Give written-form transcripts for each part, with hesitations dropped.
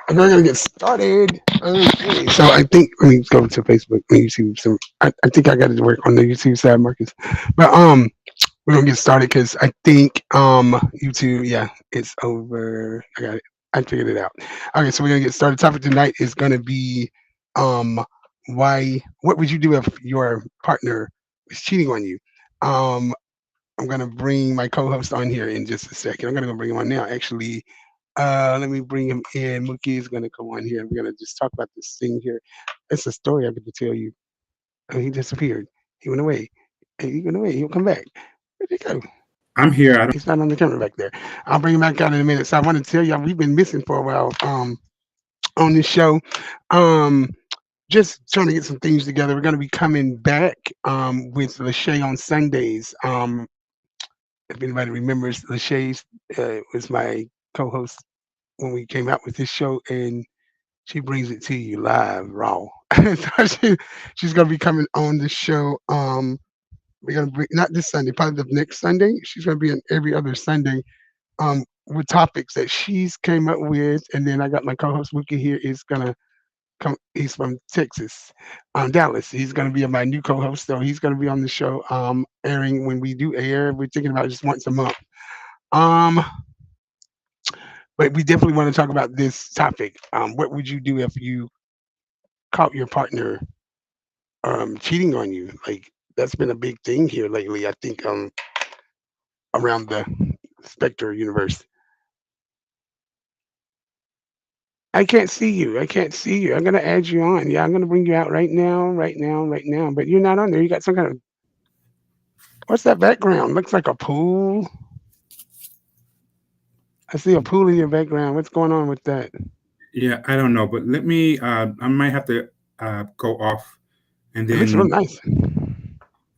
I'm not gonna get started. Okay, so I think let me go to Facebook and YouTube. So I think I got to work on the YouTube side, Marcus. But we're gonna get started because I think YouTube, yeah, it's over. I got it. I figured it out. Okay, so we're gonna get started. Topic tonight is gonna be um why what would you do if your partner was cheating on you? Um I'm gonna bring my co-host on here in just a second. I'm gonna go bring him on now. Actually, let me bring him in. Mookie is gonna come on here. We're gonna just talk about this thing here. It's a story I'm gonna tell you. Oh, he disappeared. He went away. Hey, he went away. He'll come back. Where'd he go? I'm here. I don't. He's not on the camera back there. I'll bring him back out in a minute. So I want to tell y'all we've been missing for a while on this show. Um just trying to get some things together. We're gonna be coming back with Lachey on Sundays. If anybody remembers, Lachey was my co-host when we came out with this show, and she brings it to you live, raw. So she's gonna be coming on the show. We're gonna bring not this Sunday, probably the next Sunday. She's gonna be on every other Sunday with topics that she's came up with, and then I got my co-host Wookie here is gonna come. He's from Texas, Dallas. He's gonna be my new co-host, so he's gonna be on the show, airing when we do air. We're thinking about just once a month. Um, but we definitely want to talk about this topic. What would you do if you caught your partner cheating on you? Like that's been a big thing here lately. I think around the Spectre universe. I can't see you. I can't see you. I'm gonna add you on. Yeah, I'm gonna bring you out right now, right now, right now. But you're not on there. You got some kind of what's that background? Looks like a pool. I see a pool in your background. What's going on with that? Yeah, I don't know, but let me. I might have to go off, and It looks real then nice.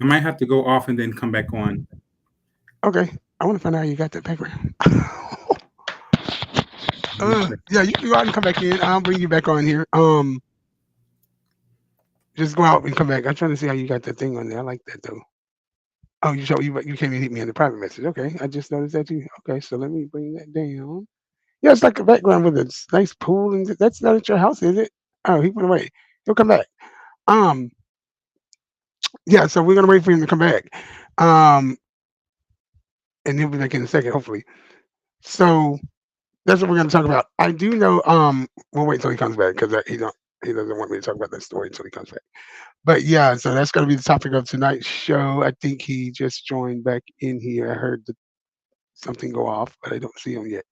I might have to go off and then come back on. Okay. I want to find out how you got that background. Yes, sir. Yeah, you can go out and come back in. I'll bring you back on here. Just go out and come back. I'm trying to see how you got that thing on there. I like that though. Oh, you came and hit me in the private message. Okay, I just noticed that too. Okay, so let me bring that down. Yeah, it's like a background with a nice pool, and that's not at your house, is it? Oh, he went away. He'll come back. Um, yeah, so we're gonna wait for him to come back. Um, and he'll be back in a second, hopefully. So that's what we're gonna talk about. I do know. We'll wait till he comes back because he doesn't want me to talk about that story until he comes back. But yeah, so that's gonna be the topic of tonight's show. I think he just joined back in here. I heard something go off, but I don't see him yet.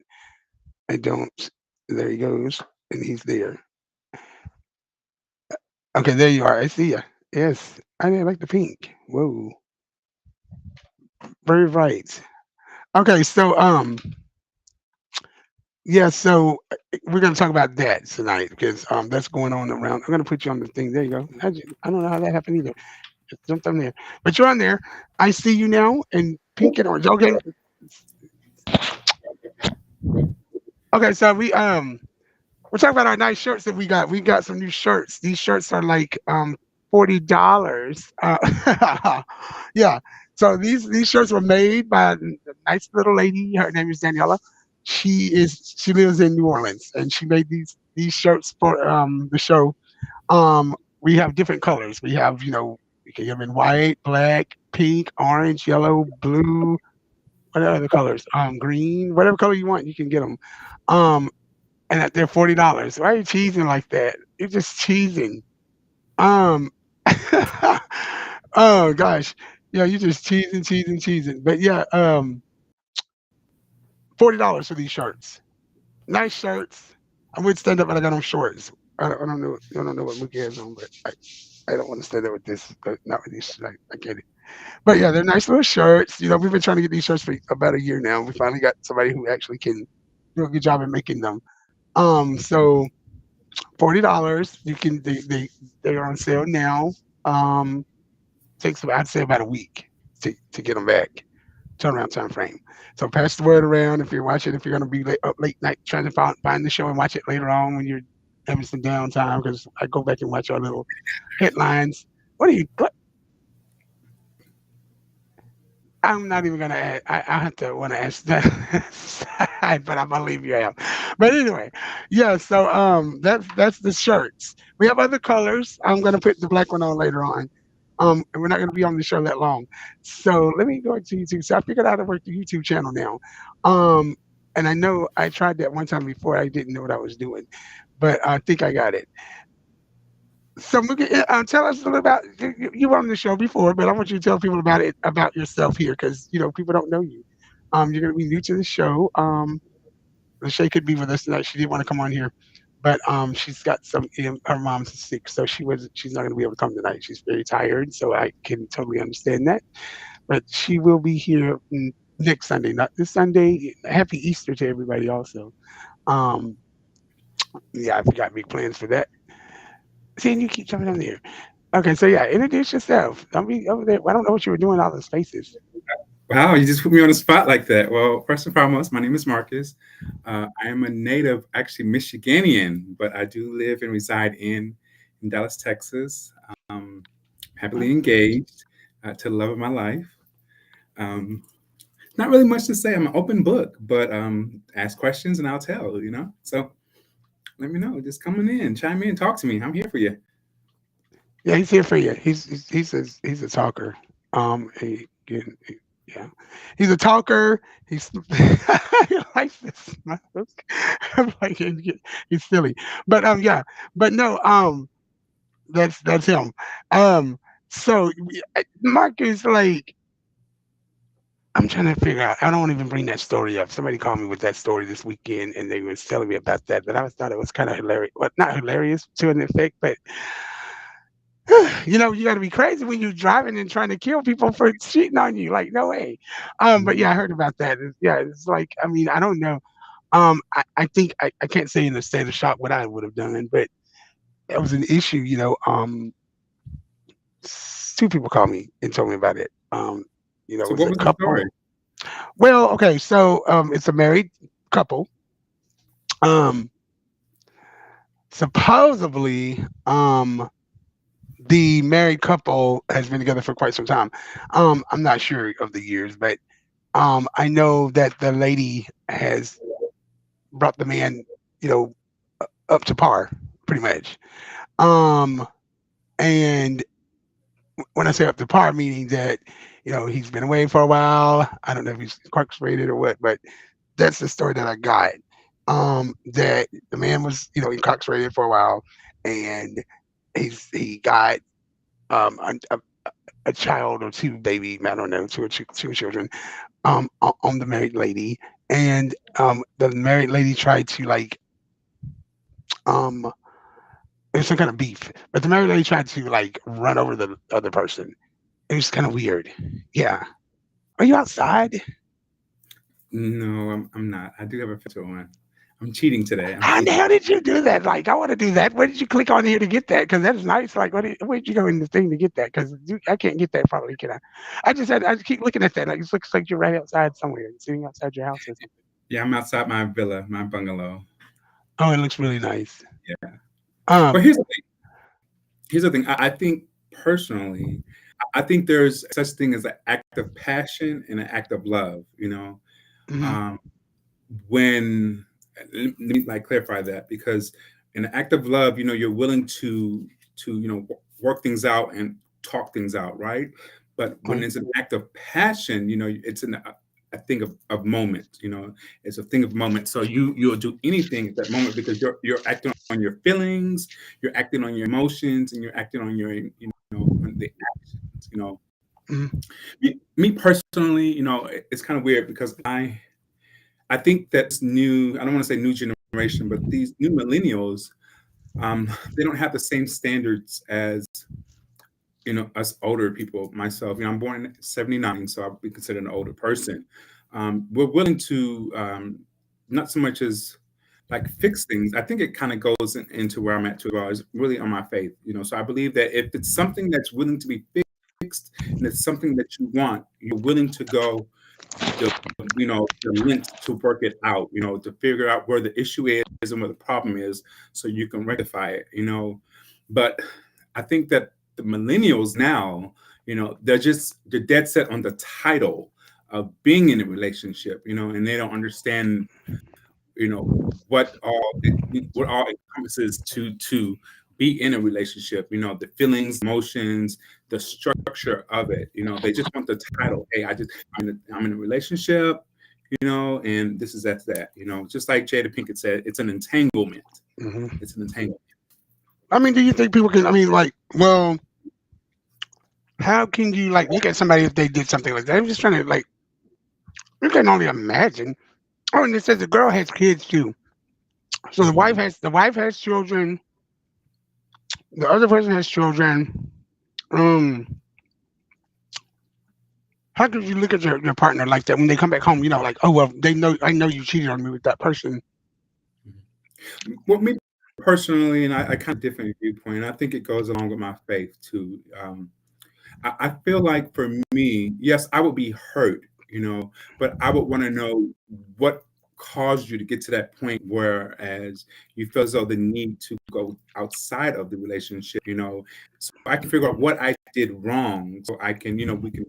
I don't. There he goes, and he's there. Okay, there you are. I see you. Yes, I didn't like the pink. Whoa, very bright. Okay, so yeah, so we're gonna talk about that tonight because that's going on around. I'm gonna put you on the thing. There you go. I don't know how that happened either. Just jumped on there, but you're on there. I see you now in pink and orange. Okay, okay. So we're talking about our nice shirts that we got. We got some new shirts. These shirts are like $40. Yeah. So these shirts were made by a nice little lady. Her name is Daniela. She lives in New Orleans, and she made these shirts for the show. We have different colors. We have, you can get them in white, black, pink, orange, yellow, blue. What other colors? Green, whatever color you want, you can get them. Um, and they're $40. Why are you cheesing like that? You're just cheesing. Um, oh gosh, yeah, you're just cheesing, cheesing, cheesing. But yeah, $40 for these shirts. Nice shirts. I would stand up, but I got on shorts. I don't know what Mookie has on, but I don't want to stand up with this, but not with these. I get it. But yeah, they're nice little shirts. We've been trying to get these shirts for about a year now. We finally got somebody who actually can do a good job at making them. So $40. You can they are on sale now. Um, takes about, I'd say about a week to get them back. Turnaround time frame. So pass the word around if you're watching. If you're going to be up late night trying to find the show and watch it later on when you're having some downtime, because I go back and watch our little headlines. What are you? What, I'm not even gonna ask. I have to want to ask that, side, but I believe you have. But anyway, yeah. So that's the shirts. We have other colors. I'm gonna put the black one on later on. And we're not gonna be on the show that long. So let me go to YouTube. So I figured out how to work the YouTube channel now. Um, and I know I tried that one time before. I didn't know what I was doing, but I think I got it. So, Mookie, tell us a little about you were on the show before, but I want you to tell people about it, about yourself here, because people don't know you. You're going to be new to the show. Lachey could be with us tonight. She did want to come on here, but she's got some. Her mom's sick, so she's not going to be able to come tonight. She's very tired, so I can totally understand that. But she will be here next Sunday, not this Sunday. Happy Easter to everybody, also. Um, yeah, I got big plans for that. See, and you keep jumping on there. Okay, so yeah, introduce yourself. Don't be over there. I don't know what you were doing all those spaces. Wow, you just put me on the spot like that. Well, first and foremost, my name is Marcus. I am a native, actually Michiganian, but I do live and reside in Dallas, Texas. Um, Huh? Happily engaged to the love of my life. Um, Not really much to say. I'm an open book, but ask questions and I'll tell. So let me know. Just coming in, chime in, talk to me. I'm here for you. Yeah, he's here for you. He's a talker. Yeah, he's a talker. He's he likes this. I'm like, he's silly, but yeah, but no, that's him. Um, so Marcus, like, I'm trying to figure out. I don't want to even bring that story up. Somebody called me with that story this weekend, and they was telling me about that. But I thought it was kind of hilarious. Well, not hilarious to an effect, but you got to be crazy when you're driving and trying to kill people for cheating on you. Like, no way. But Mhm. yeah, I heard about that. Yeah, it's like, I mean, I don't know. I think I can't say in the state of shock what I would have done, but it was an issue. Two people called me and told me about it. It So was what a was the story? couple. Well, okay, so it's a married couple. Um, Supposedly, the married couple has been together for quite some time. I'm not sure of the years, but I know that the lady has brought the man, you know, up to par, pretty much. Um, and when I say up to par, meaning that he's been away for a while. I don't know if he's incarcerated or what, but that's the story that I got. That the man was, incarcerated for a while, and he got um a, a, a child or two baby, I don't know, two children, on the married lady, and the married lady tried to like um there's some kind of beef, but the married lady tried to like run over the other person. It was kind of weird. Yeah. Are you outside? No, I'm not. I do have a filter on. I'm cheating today. I'm How in the cheating. hell did you do that? Like, I want to do that. Where did you click on here to get that? Because that's nice. Like, where did you go in the thing to get that? Because I can't get that probably, can I? I just keep looking at that. Like, it looks like you're right outside somewhere, sitting outside your house or something. Yeah, I'm outside my villa, my bungalow. Oh, it looks really nice. Yeah. But Um, here's the thing. I think personally, I think there's such thing as an act of passion and an act of love. mhm. Um, when let me like clarify that, because in an act of love, you're willing to work things out and talk things out, right? But when it's an act of passion, it's a thing of moment. It's a thing of moment. So you'll do anything at that moment because you're acting on your feelings, you're acting on your emotions, and you're acting on your on the actions. Mm-hmm. Me personally, it's kind of weird because I think that's new. I don't want to say new generation, but these new millennials, they don't have the same standards as us older people. Myself, I'm born in '79, so I'll be considered an older person. We're willing to not so much as like fix things. I think it kind of goes into where I'm at too. Well, is really on my faith. So I believe that if it's something that's willing to be fixed and it's something that you want, you're willing to go the the lengths to work it out, to figure out where the issue is and where the problem is so you can rectify it, but I think that the millennials now, they're dead set on the title of being in a relationship, and they don't understand what all encompasses to be in a relationship, the feelings, emotions, the structure of it. They just want the title. Hey, I'm in a relationship, and this is that. Just like Jada Pinkett said, it's an entanglement. Mm-hmm. It's an entanglement. I mean, do you think people can? I mean, like, well, how can you like look at somebody if they did something like that? I'm just trying to like, you can only imagine. Oh, and it says the girl has kids too. So the wife has children. The other person has children. Um, how could you look at your partner like that when they come back home? Like, oh well, they know I know you cheated on me with that person. Well, me personally, and I kind of different viewpoint. I think it goes along with my faith too. I feel like for me, yes, I would be hurt, but I would want to know what caused you to get to that point whereas you feel as though the need to go outside of the relationship, so I can figure out what I did wrong so I can, we can,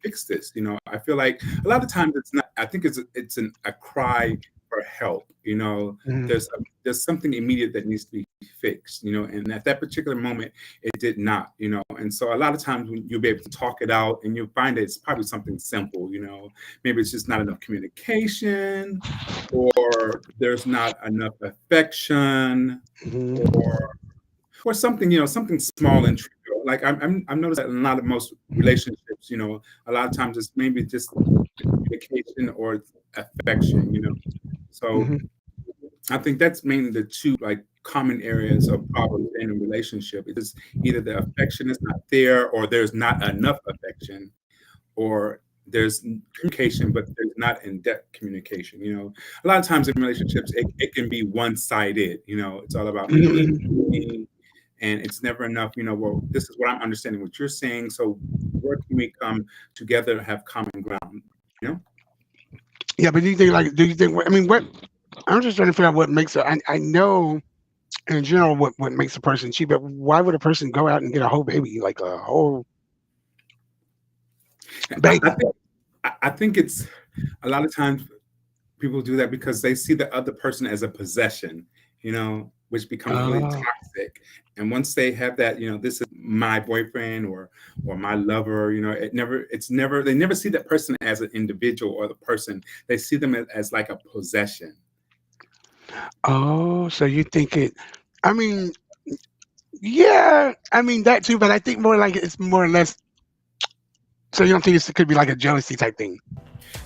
fix this. I feel like a lot of times it's not, I think a cry for help, Mhm, there's something immediate that needs to be fixed, and at that particular moment it did not, and so a lot of times when you'll be able to talk it out and you'll find that it's probably something simple, maybe it's just not enough communication or there's not enough affection mhm, or something, something small and trivial. Like I'm noticed that in a lot of most relationships, a lot of times it's maybe just communication or affection, so mhm, I think that's mainly the two like common areas of problems in a relationship. It's either the affection is not there, or there's not enough affection, or there's communication, but there's not in-depth communication. A lot of times in relationships, it can be one-sided. It's all about mhm, me, mhm. me, and it's never enough. Well, this is what I'm understanding what you're saying. So where can we come together, have common ground? You know? Yeah, but do you think? I mean, what? I'm just trying to figure out what makes a. I know in general what makes a person cheat, but why would a person go out and get a whole baby, like a whole I baby? think I think it's a lot of times people do that because they see the other person as a possession, which becomes really Oh, toxic. And once they have that, this is my boyfriend or my lover, they never see that person as an individual or the person. They see them as like a possession. oh, so you think it? I mean, yeah, I mean that too, but I think more like it's more or less. So you don't think it could be like a jealousy type thing?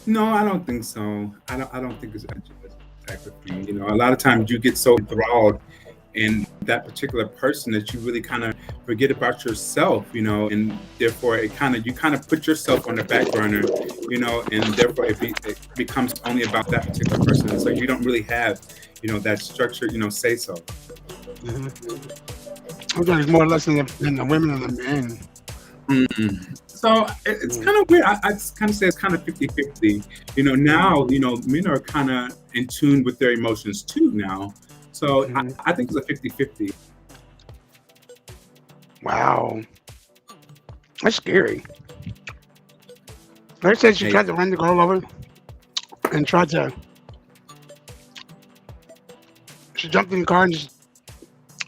No, I don't think so. I don't think it's a type of thing. A lot of times you get so enthralled in that particular person that you really kind of forget about yourself, and therefore you kind of put yourself on the back burner, and therefore it becomes only about that particular person. And so you don't really have, that structure, say so. Hmm. I thought it's more or less than the women and the men. So it's Mm-hmm. kind of weird. I kind of say it's kind of 50-50. Now, men are kind of in tune with their emotions too now. So Hmm. I think it's a 50-50. Wow, that's scary. They said she Hey, tried to run the girl over and tried to. She jumped in the car and just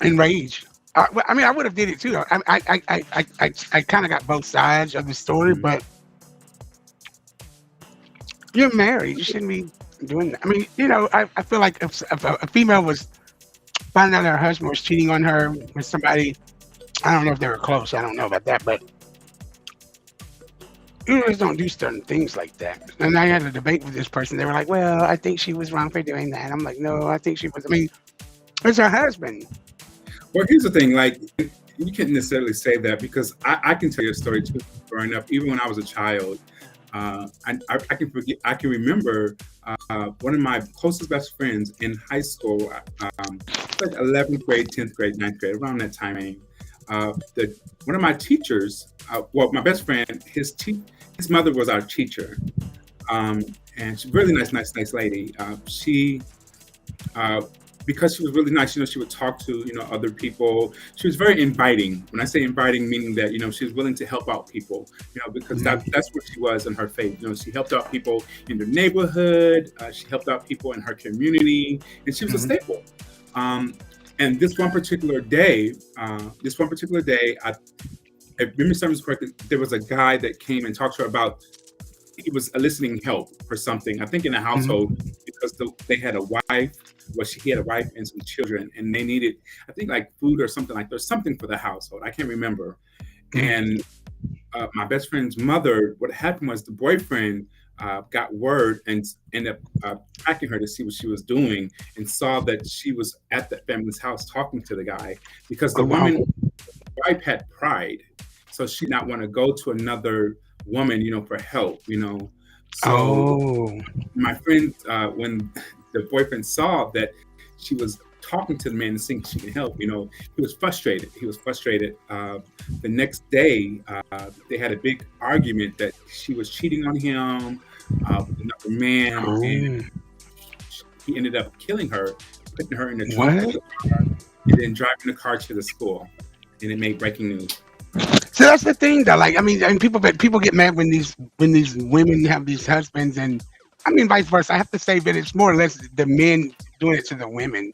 enraged. I mean, I would have did it too. I kind of got both sides of the story, Mhm. but you're married. You shouldn't be doing that. I mean, I feel like if a female was finding out her husband was cheating on her with somebody, I don't know if they were close. I don't know about that, but you just don't do certain things like that. And I had a debate with this person. They were like, "Well, I think she was wrong for doing that." I'm like, "No, I think she was." I mean, it's her husband. Well, here's the thing, like you can't necessarily say that because I can tell you a story too. Growing up, even when I was a child, I can forget. I can remember one of my closest best friends in high school, like 11th grade, 10th grade, ninth grade, around that time. The one of my teachers, well, my best friend, his mother was our teacher, um, and she's a really nice lady. She uh, because she was really nice, she would talk to, other people. She was very inviting. When I say inviting, meaning that, she was willing to help out people, because Mhm, that's what she was in her faith. She helped out people in the neighborhood. She helped out people in her community, and she was a mhm, staple. Um, and this one particular day, if memory serves correctly, there was a guy that came and talked to her about he was eliciting help for something. I think in the mhm, household because they had a wife. Well, he had a wife and some children, and they needed, I think, like food or something like. There's something for the household. I can't remember. mhm. And my best friend's mother. What happened was the boyfriend got word and ended up tracking her to see what she was doing, and saw that she was at the family's house talking to the guy because the Oh wow. woman wife had pride, so she did not want to go to another woman, for help, So Oh. my friend, when the boyfriend saw that she was talking to the man and seeing if she can help, he was frustrated. He was frustrated. The next day, they had a big argument that she was cheating on him with another man, and Oh. he ended up killing her, putting her in the trunk of What? the car, and then driving the car to the school. And it made breaking news. So that's the thing, though. Like, I mean, and people get mad when these women have these husbands, and I mean, vice versa. I have to say that it's more or less the men doing it to the women.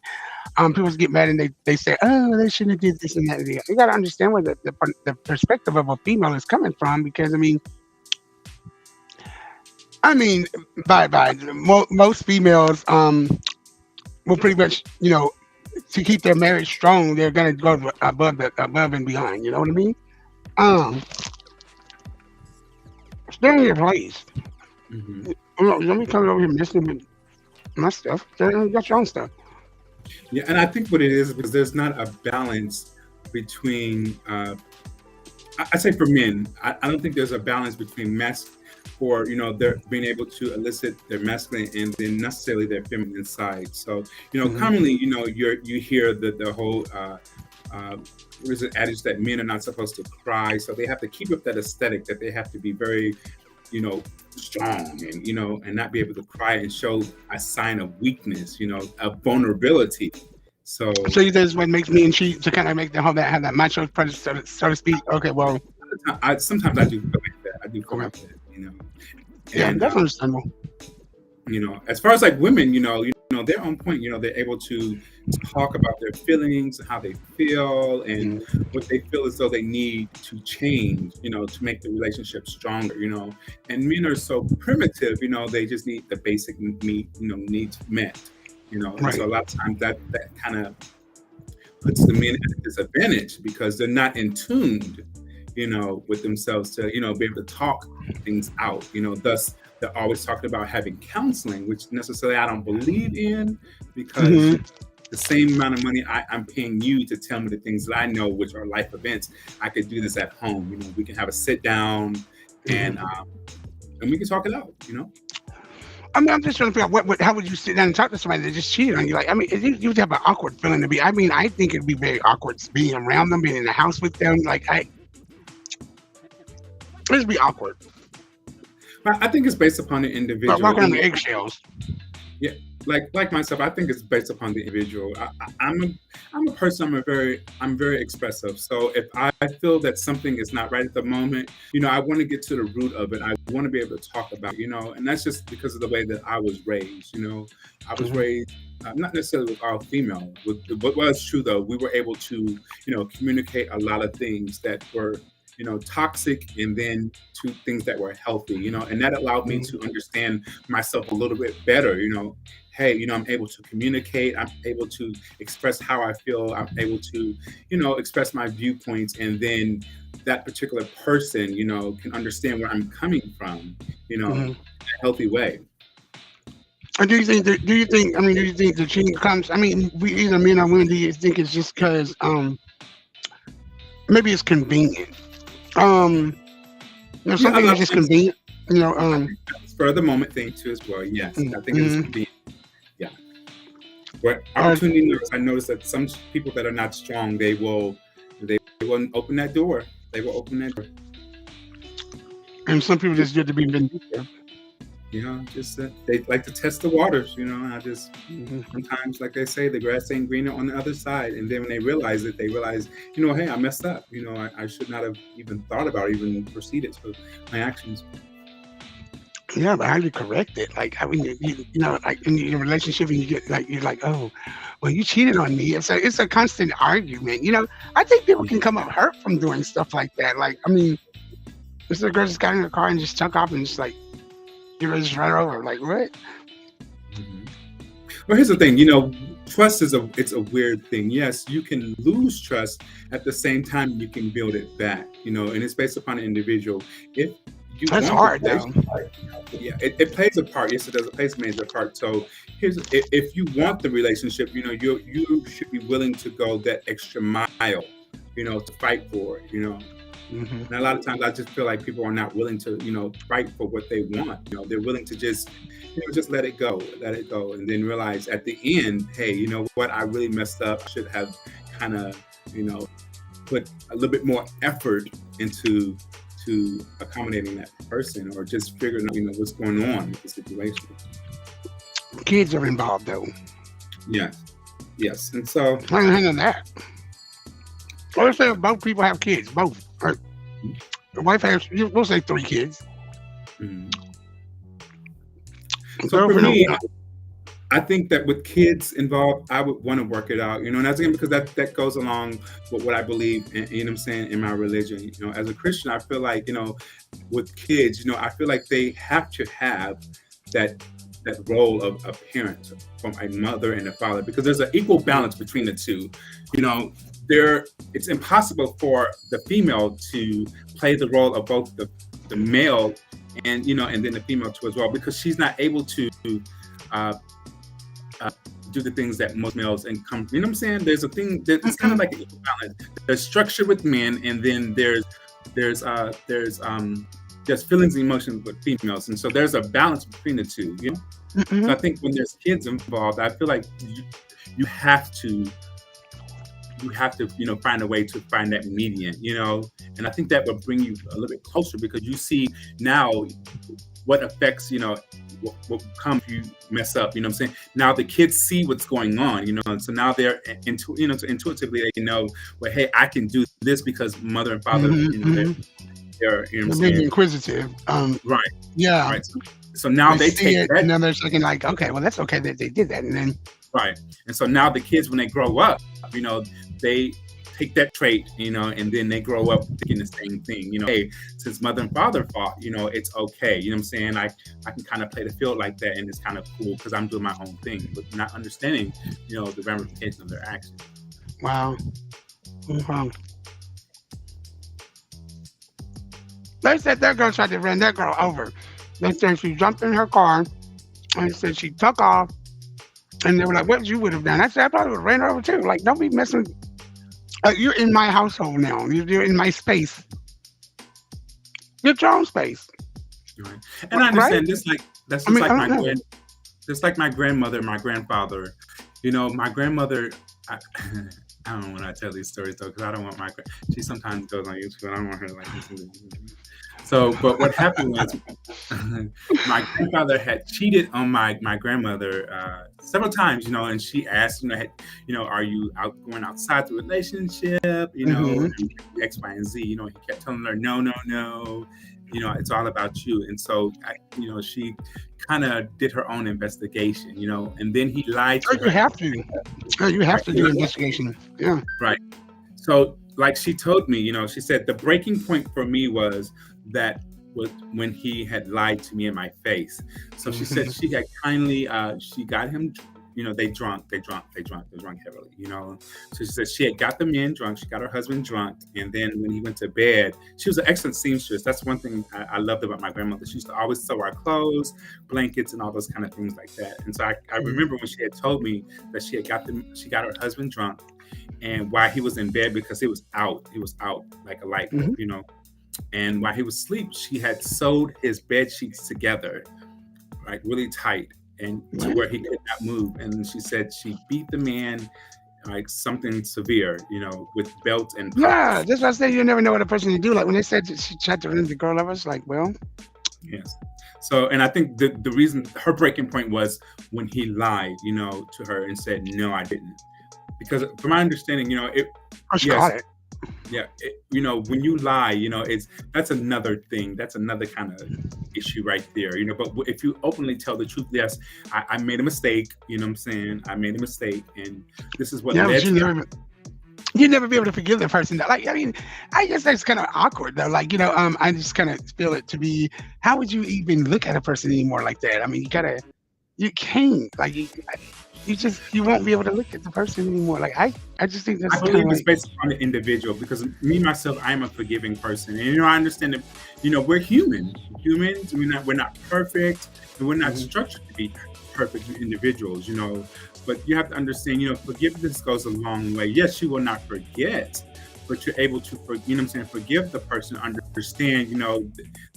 People get mad and they say, "Oh, they shouldn't have did this and that." And the other." You got to understand where the perspective of a female is coming from, because I mean, by most females will pretty much to keep their marriage strong, they're gonna go above and beyond. You know what I mean? Um, Stay in your place. Hmm. Let me come over here messing with my stuff. You got your own stuff. Yeah, and I think what it is because there's not a balance between. I say for men, I don't think there's a balance between for they're being able to elicit their masculine and then necessarily their feminine side. So Hmm. commonly you hear the whole. Uh, there's an adage that men are not supposed to cry, so they have to keep up that aesthetic that they have to be very strong and and not be able to cry and show a sign of weakness, of vulnerability. So So you think this what makes me and she to kind of make the whole that have that macho presence, so to speak. Okay, well, sometimes I do feel like that. I do feel okay, like that. yeah, And that's understandable. as far as like women, they're on point. They're able to talk about their feelings, how they feel, and Mhm. what they feel as though they need to change. To make the relationship stronger. And men are so primitive. They just need the basic needs met. And Right. so a lot of times that kind of puts the men at a disadvantage because they're not in tuned, with themselves to, be able to talk things out. Thus they're always talking about having counseling, which necessarily I don't believe in because Hmm. the same amount of money I'm paying you to tell me the things that I know, which are life events, I could do this at home. We can have a sit down and Hmm. and we can talk it out. I mean, I'm just trying to figure out how would you sit down and talk to somebody that just cheated on you? Like, I mean, you would have an awkward feeling to be. I mean, I think it'd be very awkward being around them, being in the house with them. Like, it'd be awkward. But I think it's based upon the But individual. walking on the eggshells. Yeah, like myself, I think it's based upon the individual. I'm a person. I'm very expressive. So if I feel that something is not right at the moment, I want to get to the root of it. I want to be able to talk about it. And that's just because of the way that I was raised. I was Mhm. raised. Not necessarily with all female. What was true though, we were able to, communicate a lot of things that were, toxic, and then to things that were healthy, and that allowed me Mhm. to understand myself a little bit better. Hey, I'm able to communicate, I'm able to express how I feel, I'm able to, express my viewpoints, and then that particular person, can understand where I'm coming from, in Mhm. a healthy way. And do you think that? Do you think? I mean, do you think the cheating comes? I mean, we either men or women. Do you think it's just because maybe it's convenient? Um, Yeah, some a things lot are of just times convenient. You know. I think that's for the moment thing too as well. Yes, I think it is Mhm. convenient. Yeah, where Or opportunity knocks, I notice that some people that are not strong, they will open that door. They will open that door. and some people just do it to be vindictive. Just they like to test the waters. I just Mhm. sometimes, like they say, the grass ain't greener on the other side. And then when they realize it, they realize, hey, I messed up. I should not have even thought about, even proceeded to my actions. Yeah, but how do you correct it? Like, I mean, like in your relationship, and you get like, you're like, oh, well, you cheated on me. It's a constant argument. I think people Yeah. can come up hurt from doing stuff like that. Like, I mean, this little girl just got in her car and just took off and just like, you know, just run her over. Like, what? Mhm. Well, here's the thing. Trust it's a weird thing. Yes, you can lose trust. At the same time, you can build it back. And it's based upon an individual. If you That's want the hard though. relationship, yeah, it plays a part. Yes, it does. It plays a major part. So if you want the relationship, you should be willing to go that extra mile, to fight for it. Hmm. And a lot of times, I just feel like people are not willing to, fight for what they want. They're willing to just let it go, and then realize at the end, hey, you know what? I really messed up. I should have kind of, you know, put a little bit more effort into to accommodating that person, or just figuring out, what's going on with the situation. Kids are involved though. Yes, yes, and so. I don't handle that. Let's say both people have kids, both. Right? The wife has, we'll say 3 kids. Mhm. The So for girlfriend, me, I think that with kids involved, I would want to work it out, and that's again because that goes along with what I believe, you know what I'm saying, in my religion. As a Christian, I feel like, with kids, I feel like they have to have that role of a parent, from a mother and a father, because there's an equal balance between the two. You know, it's impossible for the female to play the role of both the male and then the female too as well, because she's not able to uh, uh, do the things that most males and come. You know what I'm saying? There's a thing that it's kind of like an equal balance. There's structure with men, and then there's uh there's um there's feelings and emotions with females, and so there's a balance between the two. So mm-mm. I think when there's kids involved, I feel like you have to find a way to find that median. And I think that will bring you a little bit closer, because you see now what affects, what comes if you mess up. You know what I'm saying? Now the kids see what's going on, and so now they're intuitively they know, well, hey, I can do this because mother and father, Hmm. Hmm. they're, you know what I'm They're being saying? inquisitive. Right, Yeah, right. So now they they see take it, that. and then they're thinking like, okay, well, that's okay that they did that, and then Right. And so now the kids, when they grow up, they take that trait, and then they grow up thinking the same thing. Hey, since mother and father fought, it's okay. You know what I'm saying? I can kind of play the field like that, and it's kind of cool because I'm doing my own thing, but not understanding, the ramifications of their actions. wow. Mhm. They said that girl tried to run that girl over. They said she jumped in her car and said she took off, and they were like, "What you would have done?" I said, "I probably would have ran her over too." Like, don't be messing. You're in my household now. You're in my space. Get your own space, Right. And I right? understand this, like that's I just mean, I like don't know. just like my grandmother, my grandfather. My grandmother. I, I don't know when I tell these stories though, because I don't want she sometimes goes on YouTube, and I don't want her to like listen to me. So, but what happened was, my grandfather had cheated on my grandmother several times, and she asked, are you going outside the relationship, Mm-hmm. and X, Y, and Z. He kept telling her, no, no, no, it's all about you. And so, she kind of did her own investigation, and then he lied Oh, to you her. have to. Oh, you have Right. to do investigation. Yeah. Right. So, like she told me, she said the breaking point for me that was when he had lied to me in my face. So she said Mm-hmm. she had kindly, she got him, they drunk heavily, So she said she had got the men drunk, she got her husband drunk, and then when he went to bed, she was an excellent seamstress. That's one thing I loved about my grandmother. She used to always sew our clothes, blankets, and all those kind of things like that. And so I remember when she had told me that she got her husband drunk, and while he was in bed, because it was out like a light bulb, Mm-hmm. and while he was asleep, she had sewed his bed sheets together, like really tight, and to Well, where he could not move. And she said she beat the man like something severe, with belts and yeah, pots. that's what I said. You never know what a person to do. Like when they said that she tried to run the girl, I was like, well, Yes. So, and I think the reason her breaking point was when he lied, to her and said, no, I didn't. Because from my understanding, oh, she yes, caught it. yeah, when you lie, that's another thing. That's another kind of issue right there. But if you openly tell the truth, yes, I made a mistake. You know what I'm saying? I made a mistake, and this is what Yeah, but led you to that. never, you'd never be able to forgive the person. Like, I mean, I guess that's kind of awkward though. Like, I just kind of feel it to be, how would you even look at a person anymore like that? I mean, you can't, like, you won't be able to look at the person anymore. Like, I just think I that's kind believe of it's like, based on the individual, because me myself, I am a forgiving person, and I understand that we're humans. We're not perfect, and we're not mhm, structured to be perfect individuals. But you have to understand, forgiveness goes a long way. Yes, you will not forget, but you're able to forgive the person, understand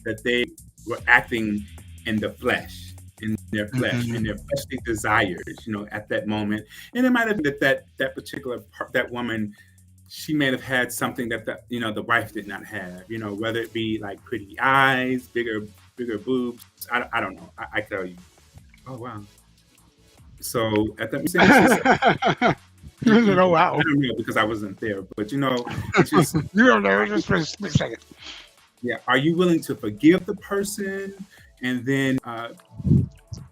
that they were acting in the flesh, in mhm. their fleshly desires, at that moment. And it might have been that particular that woman, she may have had something that the wife did not have, whether it be like pretty eyes, bigger boobs. I don't know. I tell you. Oh wow. So at that saying, she said, Oh I wow, don't know because I wasn't there, but it's just, you don't know just for a split second. yeah. Are you willing to forgive the person and then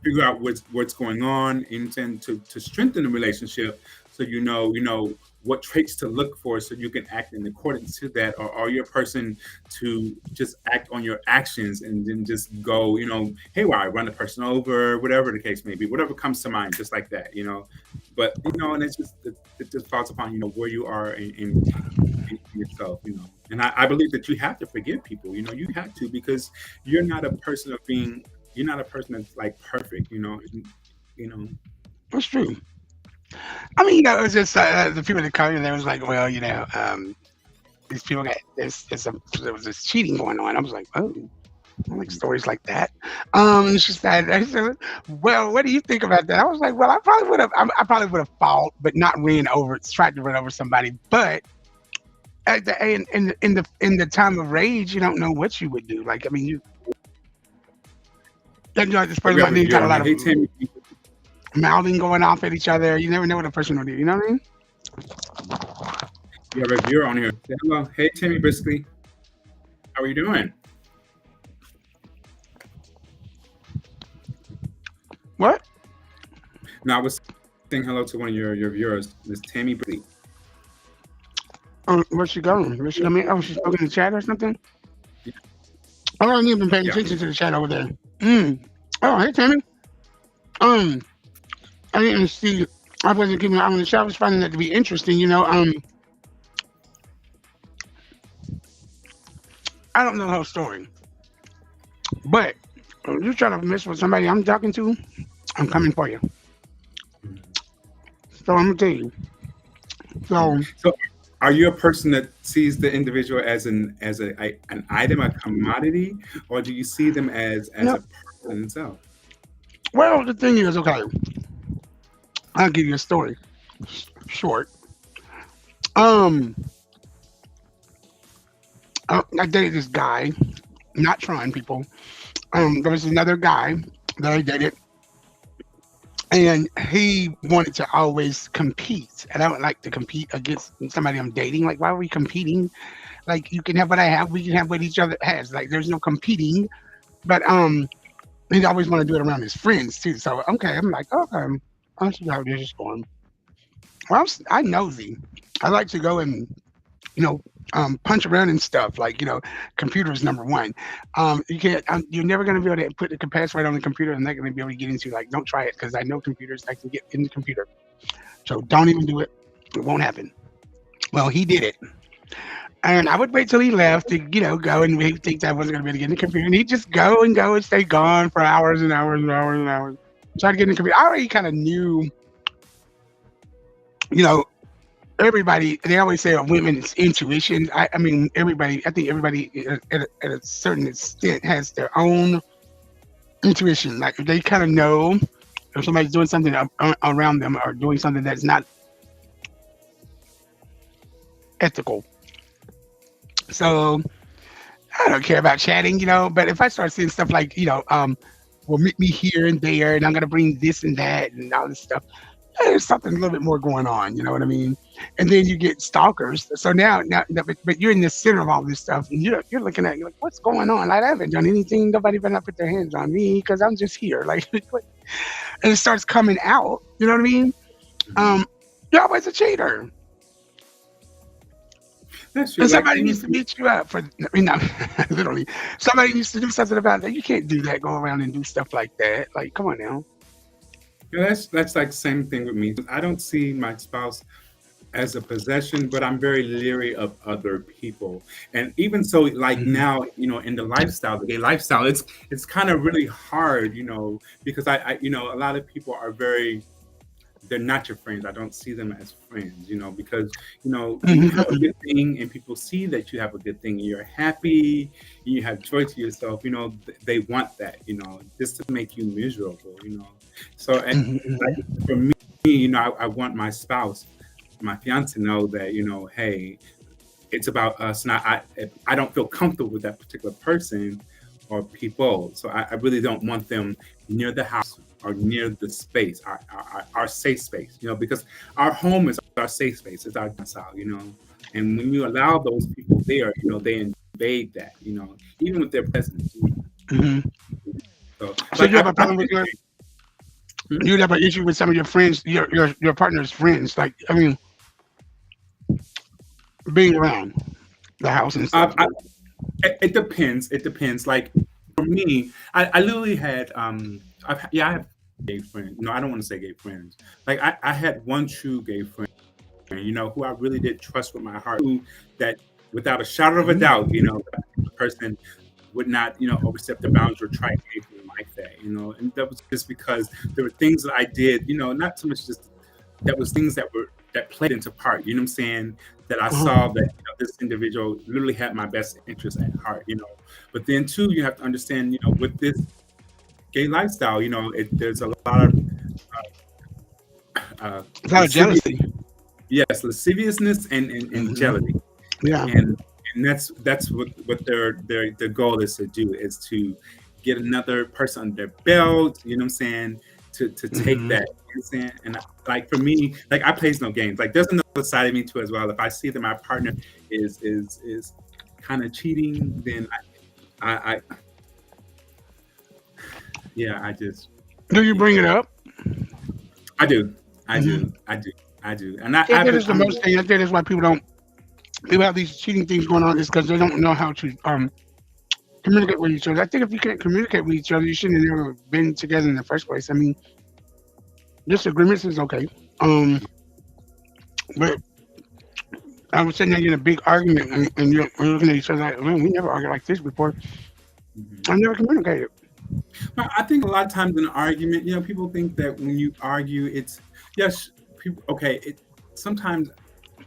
figure out what's going on, and then to strengthen the relationship, so what traits to look for, so you can act in accordance to that? Or are you a person to just act on your actions and then just go, hey, why run the person over, whatever the case may be, whatever comes to mind, just like that, but and it just falls upon where you are in yourself, and I believe that you have to forgive people. You have to, because you're not a person of being you're not a person that's like perfect, you know. That's true. I mean, it was just the people that called you. There was like, well, these people got there was this cheating going on. I was like, oh, I like stories like that. It's just that I said, well, what do you think about that? I was like, well, I probably would have fought, but not tried to run over somebody. But in the time of rage, you don't know what you would do. Like, I mean, this We person have might a be got viewer a on lot here. of Hey Tammy, mouthing going off at each other. You never know what a person will do. You know what I mean? we have a viewer on here. Say hello. Hey Tammy Briskly, how are you doing? What? No, I was saying hello to one of your viewers, Miss Tammy Briskly. Where's she going? Where's she coming? Oh, she's spoken in the chat or something. Oh, I haven't even been paying Yeah. attention to the chat over there. Mm. Oh, hey, Tammy. Um, I didn't see. I wasn't keeping an eye on the chat. I was finding that to be interesting. I don't know the whole story, but if you try to mess with somebody I'm talking to, I'm coming for you. So I'm gonna tell you. Mm. So So, are you a person that sees the individual as an item, a commodity, or do you see them as no. a person itself? Well, the thing is, okay, I'll give you a story. Short. Um, I dated this guy. Not trying people. There was another guy that I dated, and he wanted to always compete, and I don't like to compete against somebody I'm dating. Like, why are we competing? Like, you can have what I have, we can have what each other has. Like, there's no competing. But he always want to do it around his friends too. So okay, I'm like, okay, I'll see how this is going. Well, I nosy. I like to go and you know punch around and stuff. Like computers number one. You can't. You're never gonna be able to put the password on the computer. I'm not gonna be able to get into. Like, don't try it because I know computers. I can get in the computer. So don't even do it. It won't happen. Well, he did it. And I would wait till he left to, go and he thinks I wasn't going to be able to get in the computer. And he'd just go and stay gone for hours and hours and hours and hours. Try to get in the computer. I already kind of knew, you know, everybody, they always say a women's intuition. I mean, everybody, I think everybody at a certain extent has their own intuition. Like, they kind of know if somebody's doing something around them or doing something that's not ethical. So I don't care about chatting, but if I start seeing stuff like, will meet me here and there, and I'm gonna bring this and that and all this stuff. There's something a little bit more going on, you know what I mean? And then you get stalkers. So now, but you're in the center of all this stuff, and you're looking at, you're like, what's going on? Like, I haven't done anything. Nobody better put their hands on me because I'm just here. Like, and it starts coming out. You know what I mean? Mhm. Um, you're always a cheater. That's true. And Like somebody even needs to beat you up for, I mean, not literally. Somebody needs to do something about that. You can't do that, go around and do stuff like that. Like, come on now. yeah, that's like same thing with me. I don't see my spouse as a possession, but I'm very leery of other people. And even so, like Hmm. now, in the gay lifestyle, it's kind of really hard, because a lot of people are very they're not your friends. I don't see them as friends, because when you Hmm. have a Hmm. good thing and people see that you have a good thing and you're happy and you have joy to yourself, they want that, just to make you miserable. So like Hmm. for me, I want my spouse, my fiance, to know that hey, it's about us, and if I don't feel comfortable with that particular person or people, so I really don't want them near the house or near the space, our safe space, because our home is our safe space, it's our domicile. And when you allow those people there, they invade that, even with their presence. Hmm. So So like you have a I problem with think, hmm? you have an issue with some of your friends, your partner's friends. Like, I mean, being around the house and stuff. I, it depends. It depends. Like for me, I literally had I have gay friends. No, I don't want to say gay friends. Like I had one true gay friend, who I really did trust with my heart, who that without a shadow of a Hmm. doubt, that person would not, overstep the bounds or try anything like that. And that was just because there were things that I did, not so much just that was things that played into part, you know what I'm saying? That I Uh-huh. saw that this individual literally had my best interest at heart. But then too, you have to understand, with this gay lifestyle, there's a lot of It's out of lascivious, jealousy. yes, lasciviousness and jealousy. Hmm. Yeah. And that's what their goal is to do, is to get another person under their belt, you know what I'm saying, to take Hmm. that, you know what I'm saying. And like for me, like I plays no games. Like there's another side of me too as well. If I see that my partner is kind of cheating, then I yeah, Do you yeah, bring it up? I do, I Hmm. do, I do, I do. And I, I I've think been it's the I'm most thing. I think that's why people have these cheating things going on is because they don't know how to communicate with each other. I think if you can't communicate with each other, you shouldn't have never been together in the first place. I mean, disagreements is okay. Um, but I was sitting there in a big argument, and you're looking at each other like, man, we never argued like this before. mhm. I never communicated. I think a lot of times in an argument, people think that when you argue, it's yes, people. Okay, sometimes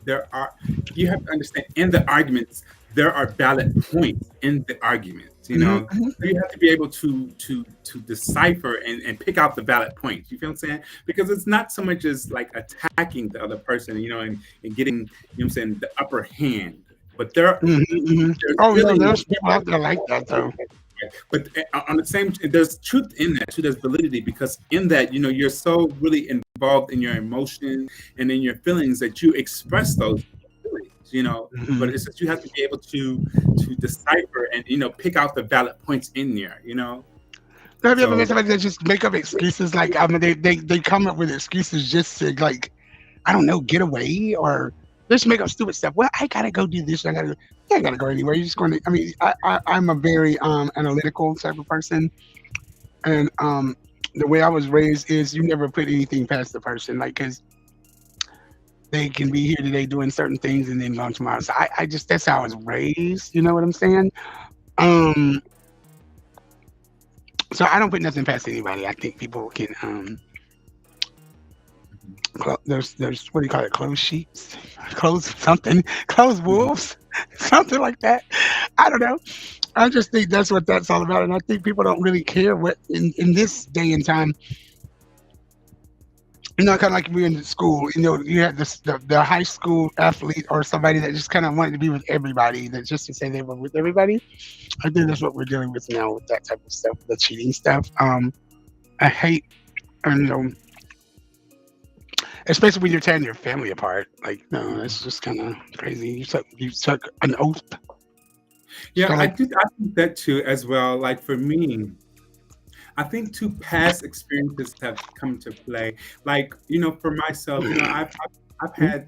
there are. You have to understand in the arguments there are valid points in the arguments. Hmm. So you have to be able to decipher and pick out the valid points. You feel what I'm saying? Because it's not so much as like attacking the other person, and getting, what I'm saying, the upper hand. But Hmm. Hmm. there's Oh no, really there's people out there like that though. But on the same, there's truth in that too. There's validity because in that, you're so really involved in your emotions and in your feelings that you express those feelings. But Mhm. it's just you have to be able to decipher and pick out the valid points in there. Have you ever met So somebody that just make up excuses? Like, I mean, they come up with excuses just to, like, I don't know, get away, or just make up stupid stuff. Well, I gotta go do this. I gotta. You ain't gotta go anywhere. You're just going to. I mean, I'm a very analytical type of person, and the way I was raised is you never put anything past the person, like, because they can be here today doing certain things and then gone tomorrow. So I just that's how I was raised. You know what I'm saying? Um, so I don't put nothing past anybody. I think people can there's what do you call it? Closed sheets, closed something, closed mhm, wolves, something like that. I don't know. I just think that's what that's all about, and I think people don't really care what in this day and time. Kind of like we in school. You had the high school athlete or somebody that just kind of wanted to be with everybody, that just to say they were with everybody. I think that's what we're dealing with now with that type of stuff, the cheating stuff. I hate, and especially when you're tearing your family apart. Like, no, mhm. that's just kind of crazy. You took an oath. Yeah, So like, I think that too as well. Like for me, I think two past experiences have come to play. Like, for myself, I've mhm, had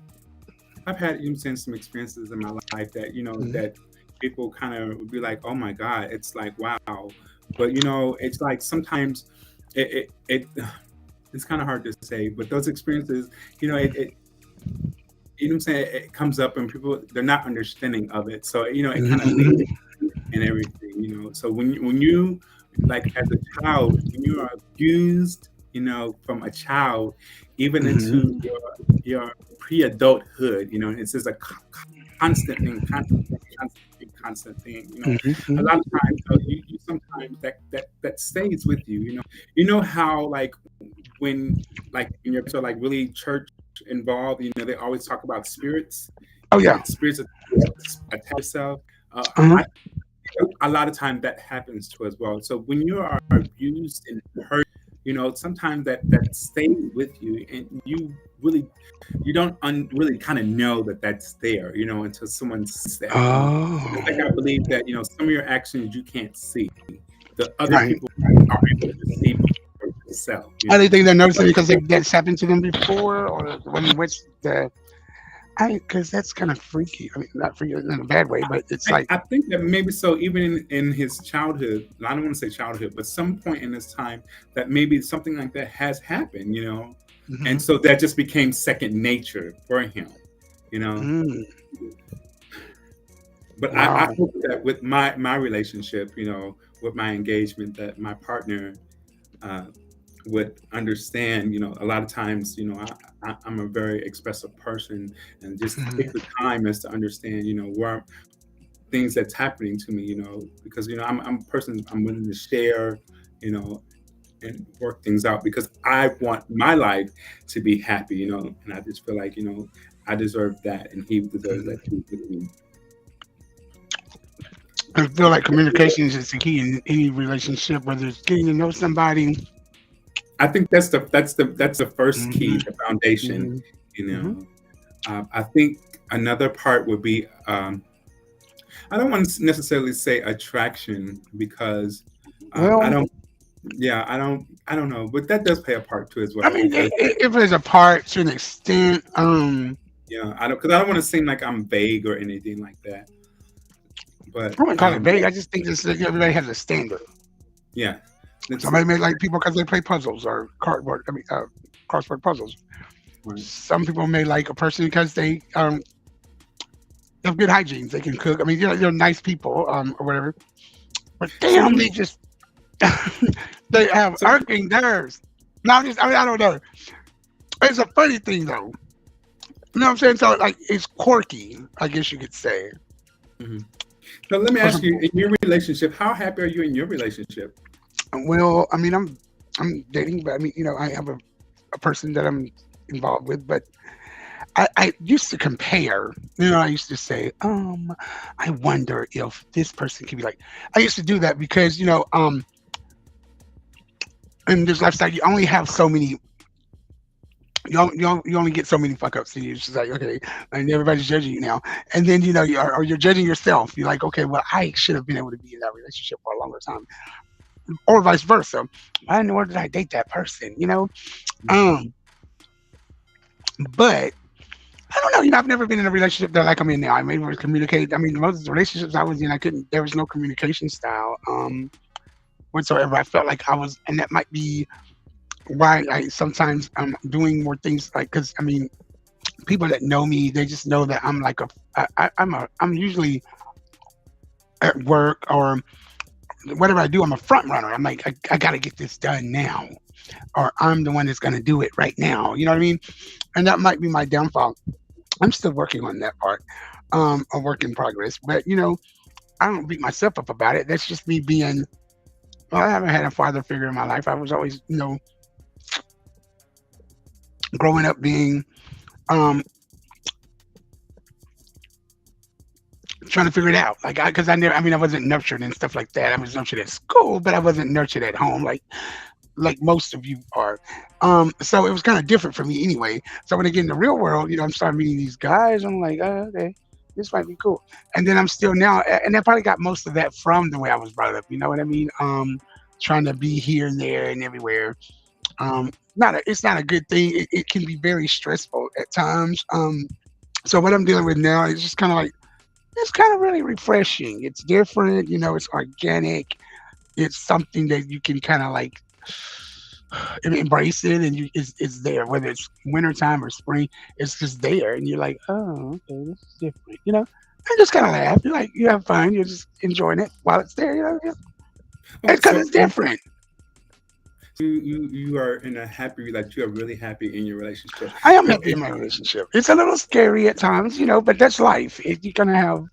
I've had saying some experiences in my life that mhm, that people kind of would be like, oh my God, it's like wow. But it's like sometimes it it's kind of hard to say, but those experiences, it you know what I'm saying, it comes up and people they're not understanding of it. So it kind of leads mhm, and everything. So when you like as a child, when you are abused, from a child, even mhm, into your pre-adulthood, it's just a constant thing, constant thing. mhm, A mhm. lot of times, you sometimes that stays with you. How like when like in your parents are like really church involved, they always talk about spirits, Oh yeah. spirits attach yourself. Uh-huh. I a lot of time that happens to as well. So when you are abused and hurt, sometimes that stays with you, and you don't really kind of know that that's there, until someone sees that. Just Oh, like I believe that some of your actions you can't see, the other right. people are able to see for yourself. I didn't think they're noticing But because that's happened to them before, or when what's the I because that's kind of freaky. I mean, not freaky in a bad way, but it's like, I think that maybe so even in his childhood, I don't want to say childhood, but some point in his time that maybe something like that has happened. And mhm, so that just became second nature for him, you know. mm, But I wow. hope that with my relationship, with my engagement, that my partner uh, would understand. A lot of times, I'm a very expressive person, and just take Mhm. the time as to understand, where things that's happening to me, because I'm a person, I'm willing to share, you know, and work things out because I want my life to be happy, and I just feel like I deserve that, and he deserves that too with me. I feel like communication is the key in any relationship, whether it's getting to know somebody. I think that's the first key, Mhm, the foundation. mhm, You mhm. know, I think another part would be I don't want to necessarily say attraction because I Well, don't. Yeah, I don't know, but that does play a part too as I well mean, because if there's a part to an extent, I don't want to seem like I'm vague or anything like that. But I wouldn't call it vague. I just think this everybody has a standard. yeah, it's Somebody may like people because they play puzzles or cardboard. I mean, crossword puzzles. right. Some people may like a person because they have good hygiene. They can cook. I mean, they're nice people, or whatever. But So damn, they just they have so irking nerves. No, I mean, I don't know. It's a funny thing though. You know what I'm saying? So like, it's quirky, I guess you could say. mhm. So let me For ask some you, people. in your relationship, how happy are you in your relationship? Well, I mean, I'm dating, but I mean, I have a person that I'm involved with, but I used to compare. I used to say, I wonder if this person can be like. I used to do that because in this lifestyle, you only have so many. You only get so many fuck ups, and you're just like, okay, and everybody's judging you now. And then or you're judging yourself. You're like, okay, well, I should have been able to be in that relationship for a longer time, or vice versa. Why in the world did I date that person? Um, but I don't know. I've never been in a relationship that like I'm in now. I'm able to communicate. I mean, most of the relationships I was in, I couldn't. There was no communication style whatsoever. I felt like I was, and that might be why I sometimes I'm doing more things like because I mean, people that know me, they just know that I'm like I'm usually at work or whatever I do. I'm a front runner. I'm like I got to get this done now, or I'm the one that's going to do it right now. You know what I mean? And that might be my downfall. I'm still working on that part, a work in progress. But I don't beat myself up about it. That's just me being. Well, I haven't had a father figure in my life. I was always, growing up being, um, trying to figure it out. Like, because I never, I mean, I wasn't nurtured and stuff like that. I was nurtured at school, but I wasn't nurtured at home, like most of you are. So it was kind of different for me anyway. So when I get in the real world, I'm starting meeting these guys. I'm like, oh, okay, this might be cool. And then I'm still now, and I probably got most of that from the way I was brought up. You know what I mean? Trying to be here and there and everywhere. It's not a good thing. It can be very stressful at times. So what I'm dealing with now is just kind of like it's kind of really refreshing. It's different. It's organic. It's something that you can kind of like embrace it, and it's there. Whether it's wintertime or spring, it's just there, and you're like, oh, okay, this is different. And just kind of laugh. You're like, you have fun. You're just enjoying it while it's there. Oh, It's because so it's different. you are in a happy, like you are really happy in your relationship. I am So happy in my relationship. It's a little scary at times, but that's life. You're gonna have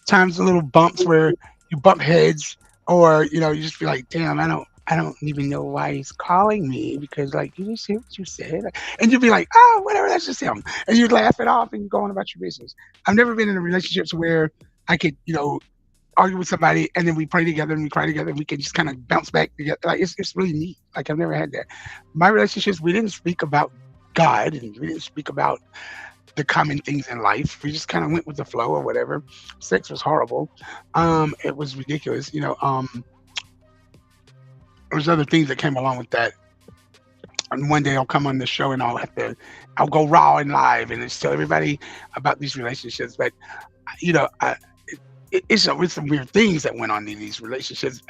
times little bumps where you bump heads, or you just be like, damn, I don't even know why he's calling me because like you just hear what you said, and you'd be like, oh, whatever, that's just him, and you'd laugh it off and go on about your business. I've never been in a relationship to where I could argue with somebody and then we pray together and we cry together and we can just kind of bounce back together. Like it's really neat. Like I've never had that. My relationships, we didn't speak about God and we didn't speak about the common things in life. We just kind of went with the flow or whatever. Sex was horrible. It was ridiculous. There's other things that came along with that. And one day I'll come on the show and I'll go raw and live and just tell everybody about these relationships. But I, it's some weird things that went on in these relationships.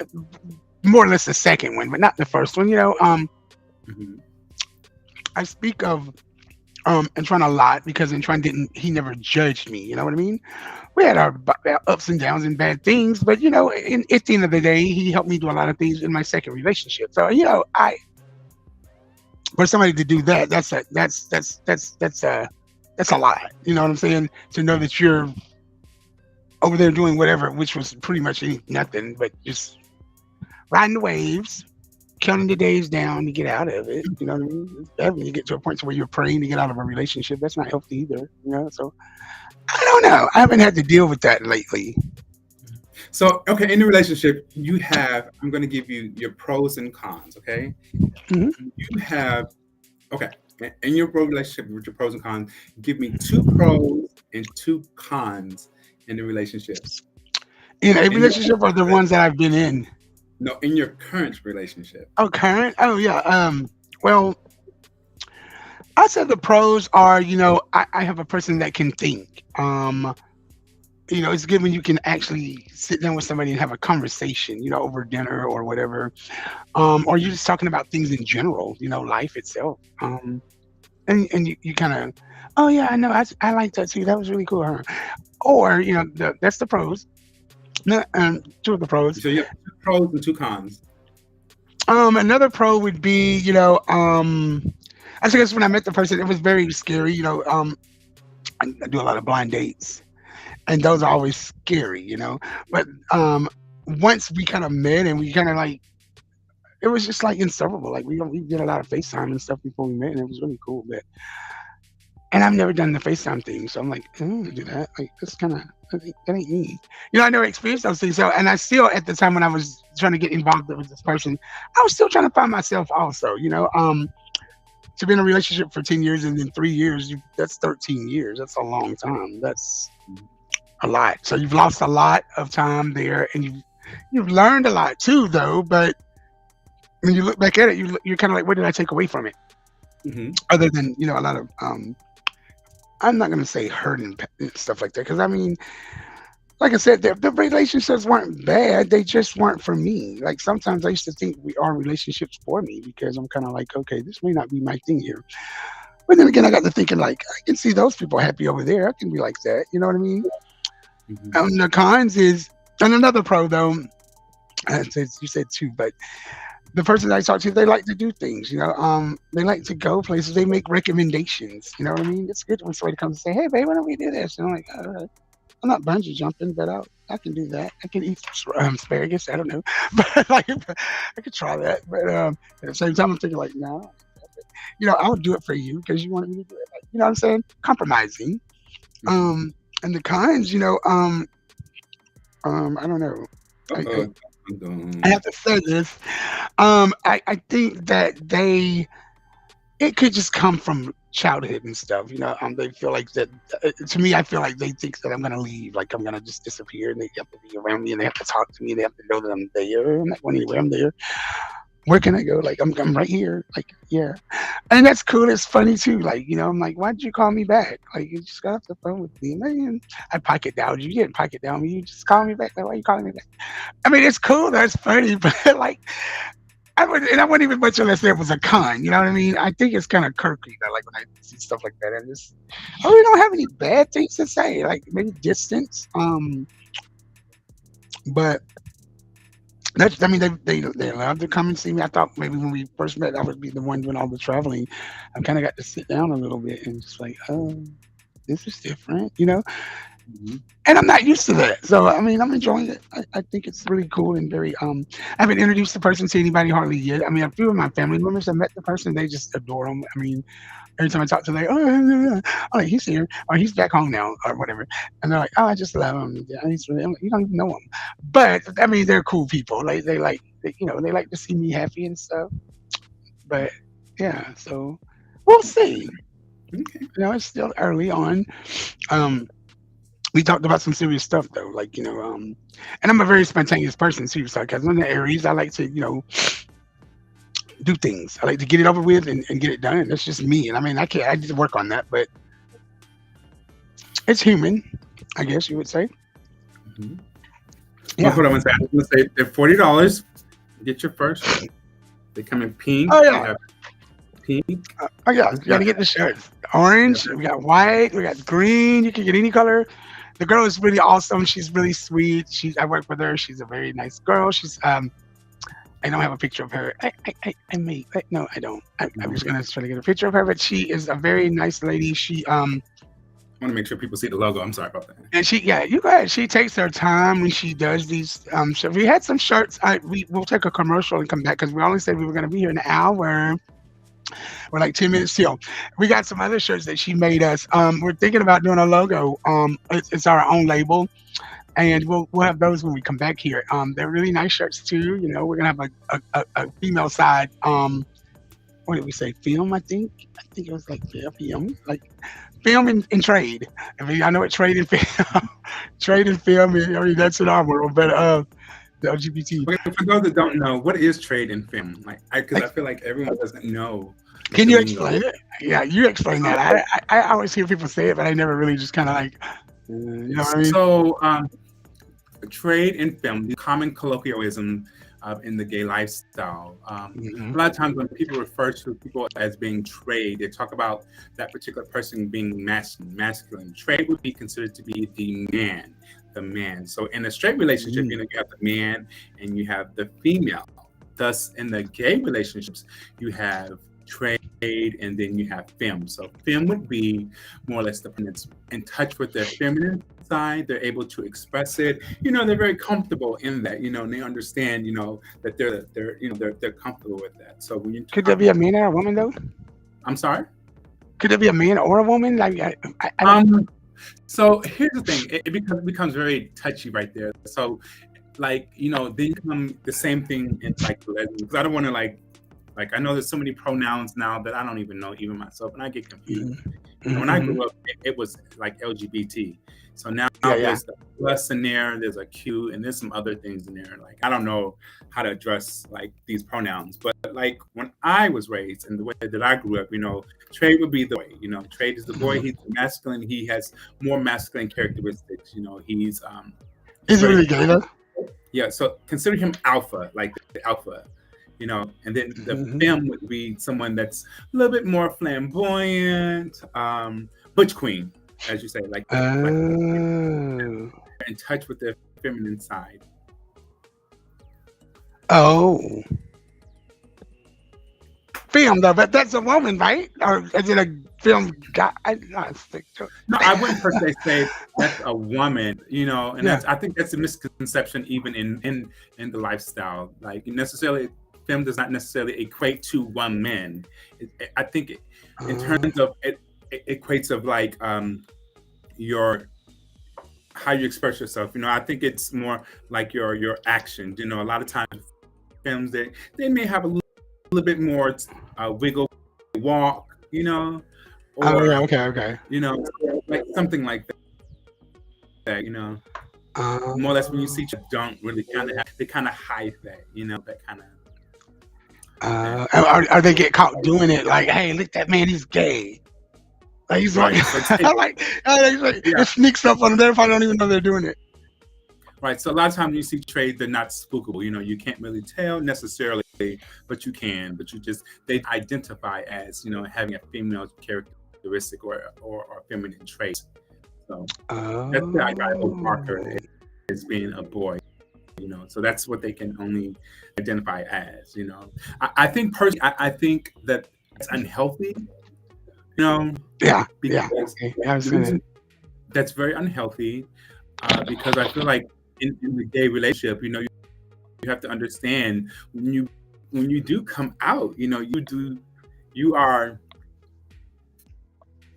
More or less the second one, but not the first one. mhm. I speak of Antoine a lot because Antoine didn't. He never judged me. You know what I mean? We had our ups and downs and bad things, but at the end of the day, he helped me do a lot of things in my second relationship. So I for somebody to do that, that's a lot. You know what I'm saying? To know that you're over there doing whatever, which was pretty much nothing, but just riding the waves, counting the days down to get out of it. You know what I mean? It's bad when you get to a point to where you're praying to get out of a relationship. That's not healthy either. So I don't know. I haven't had to deal with that lately. So okay, in the relationship, you have. I'm going to give you your pros and cons. Okay, Hmm. you have. Okay, in your relationship with your pros and cons, give me two pros and two cons in the relationship. In a In your relationship or the ones that I've been in. no, in your current relationship. Oh, current. Oh, yeah. Well, I said the pros are, I have a person that can think. It's good when you can actually sit down with somebody and have a conversation, over dinner or whatever. Or you're just talking about things in general, life itself. And you kind of, oh yeah, I know, I like that too. That was really cool. Huh? Or that's the pros. No, two of the pros. So you have two pros and two cons. Another pro would be, I guess when I met the person, it was very scary. I do a lot of blind dates, and those are always scary. But once we kind of met and we kind of like, it was just like inseparable. Like we did a lot of FaceTime and stuff before we met, and it was really cool. But And I've never done the FaceTime thing, so I'm like, I don't want to do that. Like, that's kind of that ain't me. I never experienced those things. So, and I still, at the time when I was trying to get involved with this person, I was still trying to find myself. Also, to be in a relationship for 10 years and then 3 years, that's 13 years. That's a long time. That's a lot. So you've lost a lot of time there, and you've learned a lot too, though. But when you look back at it, you're kind of like, what did I take away from it? Mm-hmm. Other than a lot of I'm not gonna say hurt and stuff like that, because I mean, like I said, the relationships weren't bad. They just weren't for me. Like sometimes I used to think we are relationships for me because I'm kind of like, okay, this may not be my thing here. But then again, I got to thinking like, I can see those people happy over there. I can be like that. You know what I mean? Mm-hmm. The cons is, and another pro though, you said two, but the person I talk to, they like to do things. They like to go places. They make recommendations. You know what I mean? It's good when somebody comes and say, "Hey, babe, why don't we do this?" And I'm like, I'm not bungee jumping, but I can do that. I can eat asparagus. I don't know, but like I could try that. But at the same time, I'm thinking like, no, I would do it for you because you wanted me to do it. Like, you know what I'm saying? Compromising. Mm-hmm. And the kinds, I don't know. I, I, Uh-oh. I have to say this. I think that it could just come from childhood and stuff. They feel like that. To me, I feel like they think that I'm gonna leave, like I'm gonna just disappear, and they have to be around me, and they have to talk to me, they have to know that I'm there. I'm not going anywhere. I'm there. Where can I go? Like I'm right here. Like yeah, and that's cool. It's funny too. Like I'm like, why did you call me back? Like you just got off the phone with me, man. I pocket downed you. You didn't pocket down me. You just called me back. Like why are you calling me back? I mean, it's cool. That's funny, but like I wouldn't even much unless it was a con. You know what I mean? I think it's kind of quirky. Like when I see stuff like that, and just I really don't have any bad things to say. Like maybe distance. But that's I mean they allowed to come and see me. I thought maybe when we first met, I would be the one doing all the traveling. I kind of got to sit down a little bit and just like, oh, this is different. Mm-hmm. And I'm not used to that. So I mean, I'm enjoying it. I think it's really cool and very. I haven't introduced the person to anybody hardly yet. I mean, a few of my family members have met the person. They just adore him. I mean, every time I talk to them, oh, he's here, or he's back home now, or whatever. And they're like, oh, I just love him. Yeah, he's really, I'm like, you don't even know him. But I mean, they're cool people. Like they like to see me happy and stuff. But yeah, so we'll see. Okay. It's still early on. Um, we talked about some serious stuff though, like and I'm a very spontaneous person too. So, because I'm in the Aries, I like to do things. I like to get it over with and get it done. That's just me. And I mean, I need to work on that, but it's human, I guess you would say. Mm-hmm. Well, Yeah. hold on one second. I was gonna say they're $40. Get your first. They come in pink. Oh They yeah. have pink. Oh yeah. You got to get the shirts. Orange. We got white. We got green. You can get any color. The girl is really awesome. She's really sweet. I work with her. She's a very nice girl. I don't have a picture of her. I may. No, I don't. I was gonna try to get a picture of her, but she is a very nice lady. I want to make sure people see the logo. I'm sorry about that. And yeah, you go ahead. She takes her time when she does these. So we had some shirts. We'll take a commercial and come back because we only said we were gonna be here an hour. We're like 10 minutes till. We got some other shirts that she made us. We're thinking about doing a logo. It's our own label, and we'll have those when we come back here. They're really nice shirts too. We're gonna have a female side. What did we say? Film, I think it was like film, like film and trade. I mean, I know what trade and film, trade and film. I mean, that's in our world, but the LGBT. Okay, for those that don't know, what is trade in film? Because I Like, feel like everyone doesn't know can the you lingo. explain it? Yeah, you explain that. I always hear people say it, but I never really just kind of like, you know what I mean? So, trade in film, the common colloquialism in the gay lifestyle. Hmm. A lot of times when people refer to people as being trade, they talk about that particular person being masculine. Trade would be considered to be the man, the man. So in a straight relationship, Mm. you have the man and you have the female. Thus, in the gay relationships, you have trade and then you have femme. So femme would be more or less the person that's in touch with their feminine side. They're able to express it. They're very comfortable in that. And they understand. That they're comfortable with that. So when you Could there talk, be a man or a woman though? I'm sorry. Could it be a man or a woman? Like I don't. Um, so here's the thing. It becomes very touchy right there. So like, then come the same thing in like the lesbian, because I don't want to like I know there's so many pronouns now that I don't even know even myself, and I get confused. Mhm, When I mhm. grew up, it was like LGBT. So now Yeah, yeah. there's the plus in there, there's a Q, and there's some other things in there. Like I don't know how to address like these pronouns, but like when I was raised and the way that I grew up, Trade would be the boy. Trade is the boy. Mhm. He's masculine. He has more masculine characteristics. He's Is it very really gay though? yeah. So consider him alpha, like the alpha. And then the Mhm. femme would be someone that's a little bit more flamboyant, butch queen, as you say, like Oh. in touch with their feminine side. Oh. Film though, but that's a woman, right? Or is it a film guy? I not stick to No, it. I wouldn't per se say that's a woman, and Yeah. I think that's a misconception even in the lifestyle. Like necessarily, femme does not necessarily equate to one man. I think in Uh, terms of it equates of like your how you express yourself. I think it's more like your actions. A lot of times films they may have a little bit more wiggle walk, oh yeah. or Okay. Okay. like something like that. More or less when you see don't really kind of have they kind of hide that, that kind of that. Are they get caught doing it? Like, hey, look, that man, he's gay. Like he's walking. Right. So like, yeah. it sneaks up on them. They probably don't even know they're doing it. Right. So a lot of times you see trade, they're not spookable. You can't really tell necessarily, but you can. But they identify as having a female characteristic or feminine trait. So that's the identifiable marker Oh. as being a boy. So that's what they can only identify as. I think personally, I think that it's unhealthy. Yeah. Yeah. Because Okay. Yeah, I've the seen it. reason that's very unhealthy, because I feel like in the gay relationship, you have to understand when you do come out, you are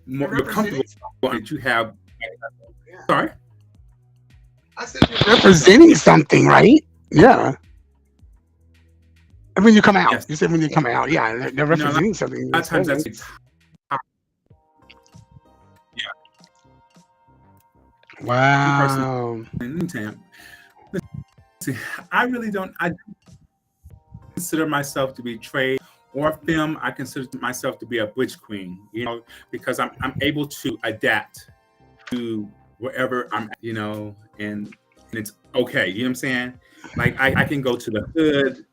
You're you're comfortable representing that you have. yeah. Sorry. I said you're representing something, right? Yeah. And when you come out, Yes. you said when you come out, yeah, they're A lot representing something in of this times that's space. yeah. Me personally, Wow. Tam, see, I really don't. I consider myself to be trade or film. I consider myself to be a butch queen. Because I'm able to adapt to wherever I'm at. And it's okay. You know what I'm saying? Like I can go to the hood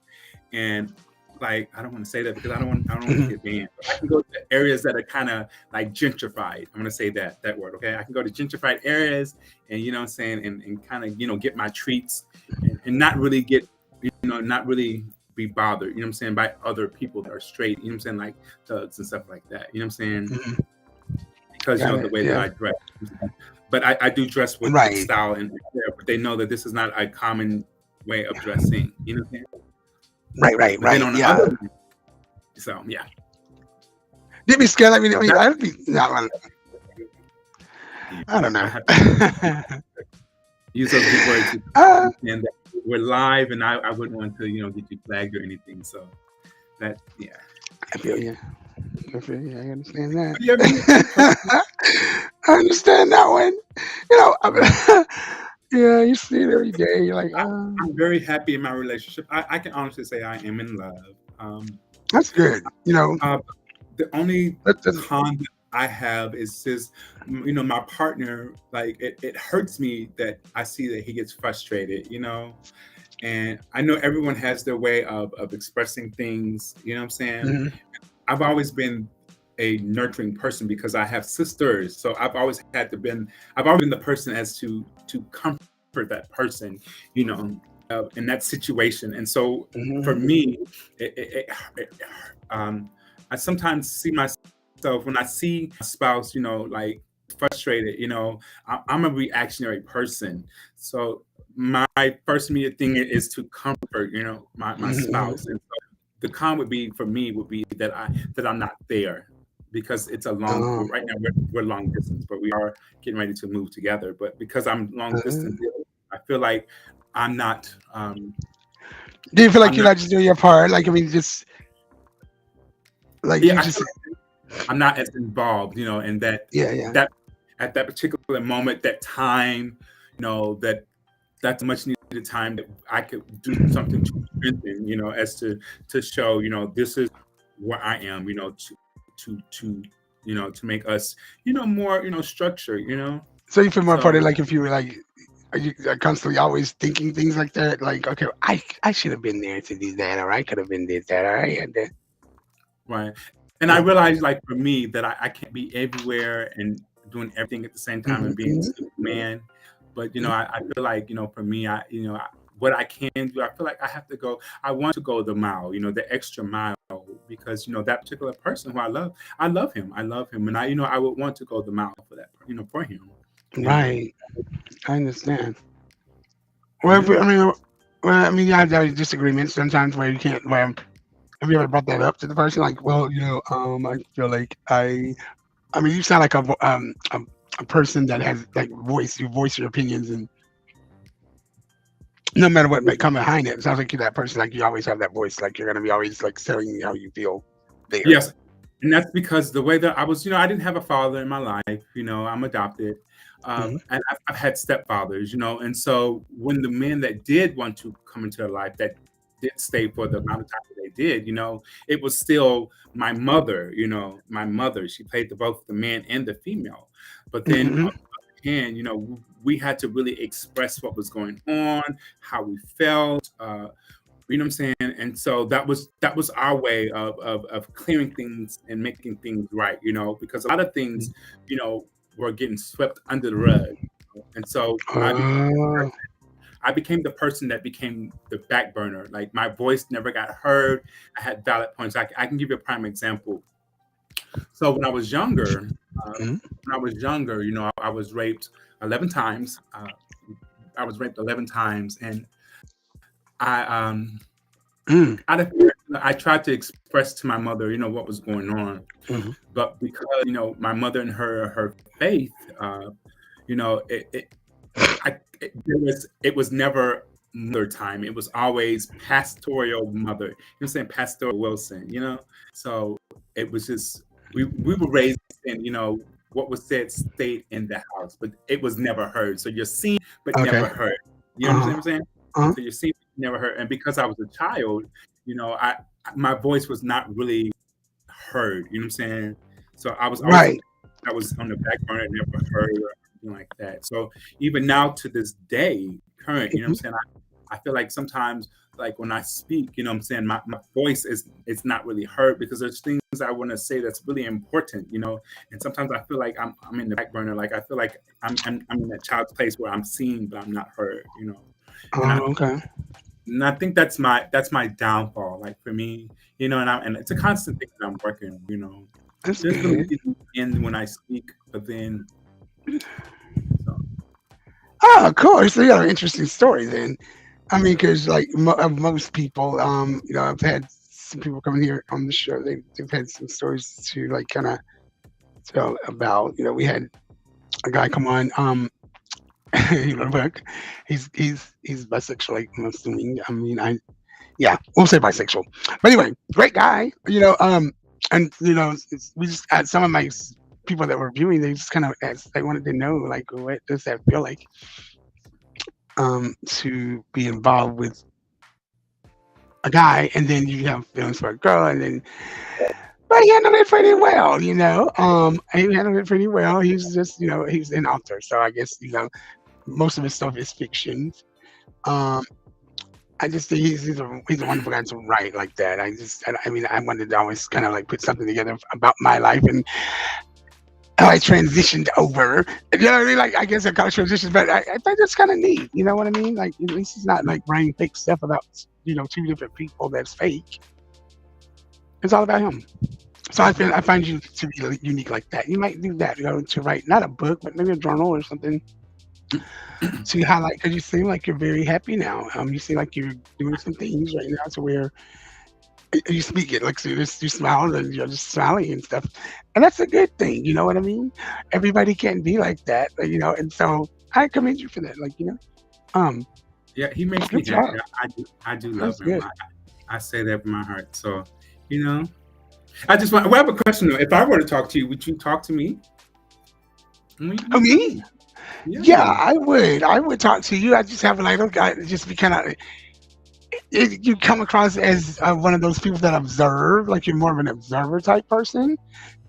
and like I don't want to say that because I don't want to Mhm. get banned. But I can go to areas that are kind of like gentrified. I'm gonna say that word. Okay, I can go to gentrified areas and what I'm saying and kind of get my treats and not really get not really be bothered. You know what I'm saying by other people that are straight. You know what I'm saying like thugs and stuff like that. You know what I'm saying Mhm. because Got the it. way that Yeah. I dress. But I do dress with Right. style and but they know that this is not a common way of dressing. You know what I'm saying? Right. Right. But then Right. on the other Yeah. hand, so yeah. They'd be scared. I So mean, that I'd be. No, I don't I know. have to use those big words to uh, understand that we're live, and I wouldn't want to get you flagged or anything. So that yeah. I feel you. I feel you. I understand that. But yeah, me personally, I understand that one. You know, yeah, yeah, you see it every day. You're like, I, I'm very happy in my relationship. I can honestly say I am in love. that's good. Uh, the only That's con that I have is just, my partner. Like it hurts me that I see that he gets frustrated. And I know everyone has their way of expressing things. You know what I'm saying? mhm, I've always been a nurturing person because I have sisters. So I've always been the person as to comfort that person, you know, in that situation. And so for mhm, me, it, um, I sometimes see myself when I see a spouse, like frustrated, I'm a reactionary person. So my first immediate thing is to comfort, my mhm, spouse. And so the con would be for me would be that I'm not there. because it's a long. Um, Right now we're long distance, but we are getting ready to move together. But because I'm long uh, distance, I feel like I'm not. do you feel like I'm you're not. not just doing your part? Like, I mean, just like Yeah, you I just, feel like I'm not as involved, in yeah, yeah. that at that particular moment, that time, that's a much needed time that I could do something to strengthen, as to show, this is where I am, to make us, more, structure, So you feel more part So of like if you were like, are you constantly always thinking things like that? Like, okay, I should have been there to do that, or I could have been did that, or I had that. right. And I realized, like, for me, that I can't be everywhere and doing everything at the same time Mm-hmm, and being a single man. But, I feel like, for me, what I can do, I feel like I have to go, I want to go the mile, the extra mile, because, that particular person who I love him. I love him. And I would want to go the mile for that, for him, you know? right. I understand. Well, Yeah. I mean, yeah, there are disagreements sometimes where you can't. Where have you ever brought that up to the person? Like, well, I feel like I mean, you sound like a person that has like you voice your opinions, and no matter what might come behind it, it sounds like you're that person. Like you always have that voice. Like you're gonna be always like telling how you feel there. Yes, and that's because the way that I was, I didn't have a father in my life. I'm adopted, Hmm. and I've had stepfathers. And so when the men that did want to come into their life, that did stay for the amount of time that they did, it was still my mother. My mother. She played both the man and the female. But then Hmm. on the other hand, we had to really express what was going on, how we felt. You know what I'm saying? And so that was our way of clearing things and making things right, because a lot of things, were getting swept under the rug. And so Oh. I became the person that became the back burner. Like my voice never got heard. I had valid points. I can give you a prime example. So Mhm. when I was younger, I was raped 11 times. I was raped 11 times, and I Mm. out of fear, I tried to express to my mother, what was going on. Mhm. But because my mother and her faith, it, it was never mother time. It was always pastoral mother. You know what I'm saying? Pastoral Wilson. So it was just we were raised in what was said stayed in the house, but it was never heard. So you're seen but Okay. never heard. You understand Uh-huh. what I'm saying? Uh-huh. So you're seen but never heard. And because I was a child, I my voice was not really heard. You know what I'm saying? So I was always Right. that was on the back burner, never heard or anything like that. So even now to this day, current, Mhm. I'm saying, I feel like sometimes like when I speak, I'm saying, my voice is it's not really heard because there's things I want to say that's really important, and sometimes I feel like I'm in the back burner, like I feel like I'm in that child's place where I'm seen but I'm not heard. And I Oh, okay. and I think that's my downfall, like for me, and it's a constant thing that I'm working. That's Just really good. in when I speak, but then so Oh, cool. So you got an interesting story then. I mean, because like of most people, I've had some people coming here on the show. They've had some stories to like kind of tell about. We had a guy come on. He wrote a book. He's bisexual. Like, I'm assuming. I mean, yeah, we'll say bisexual. But anyway, great guy. And we just some of my people that were viewing, they just kind of asked, they wanted to know like, what does that feel like, to be involved with a guy, and then you have feelings for a girl, and then but he handled it pretty well. He handled it pretty well. He's just he's an author, so I guess most of his stuff is fiction. Um, I just think he's a wonderful guy to write like that. I mean, I wanted to always kind of like put something together about my life and how I transitioned over. You know what I mean? Like, I guess I call it transitions, but I think that's kind of neat. You know what I mean? Like, at least it's not like writing fake stuff about two different people that's fake. It's all about him. So I find you to be unique like that. You might do that, to write not a book, but maybe a journal or something to highlight, because you seem like you're very happy now. You seem like you're doing some things right now to where You speak it like so you smile and you're just smiling and stuff, and that's a good thing. You know what I mean? Everybody can't be like that, and so I commend you for that. Yeah, he makes me Good happy. job. I do love That's him. good. I say that from my heart. So, you know, I just want. Well, I have a question though. If I were to talk to you, would you talk to me? Oh, You tell me? me. Yeah, Yeah. I would. I would talk to you. I just have like, okay, just be kind of. You come across as one of those people that observe, like you're more of an observer type person,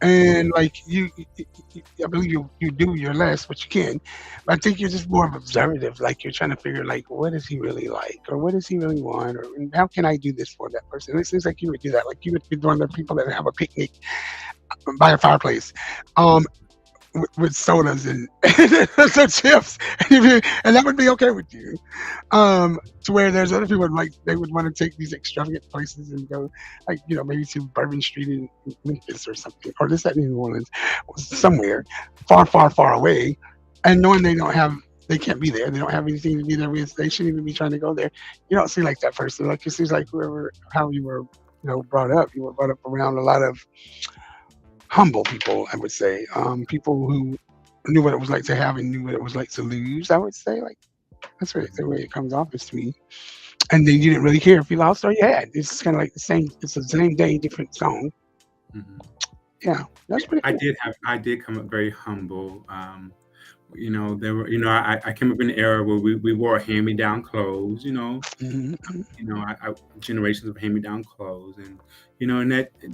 and like I believe you do your less what you can, but I think you're just more of observative. Like you're trying to figure like what is he really like, or what does he really want, or how can I do this for that person? It seems like you would do that. Like you would be one of the people that have a picnic by a fireplace. Um, with sodas and some chips, and that would be okay with you. To where there's other people like they would want to take these extravagant places and go, like maybe to Bourbon Street in Memphis or something, or this that in New Orleans, somewhere far, far, far away, and knowing they can't be there, they don't have anything to be there with, they shouldn't even be trying to go there. You don't seem like that person. Like it seems like how you were, brought up. You were brought up around a lot of humble people, I would say. People who knew what it was like to have and knew what it was like to lose. I would say, like that's the way it comes off as to me. And then you didn't really care if you lost or you had. It's kind of like the same. It's the same day, different song. Hmm. Yeah, that's pretty cool. I did come up very humble. There were, I came up in an era where we wore hand-me-down clothes. Hmm. Generations of hand-me-down clothes, and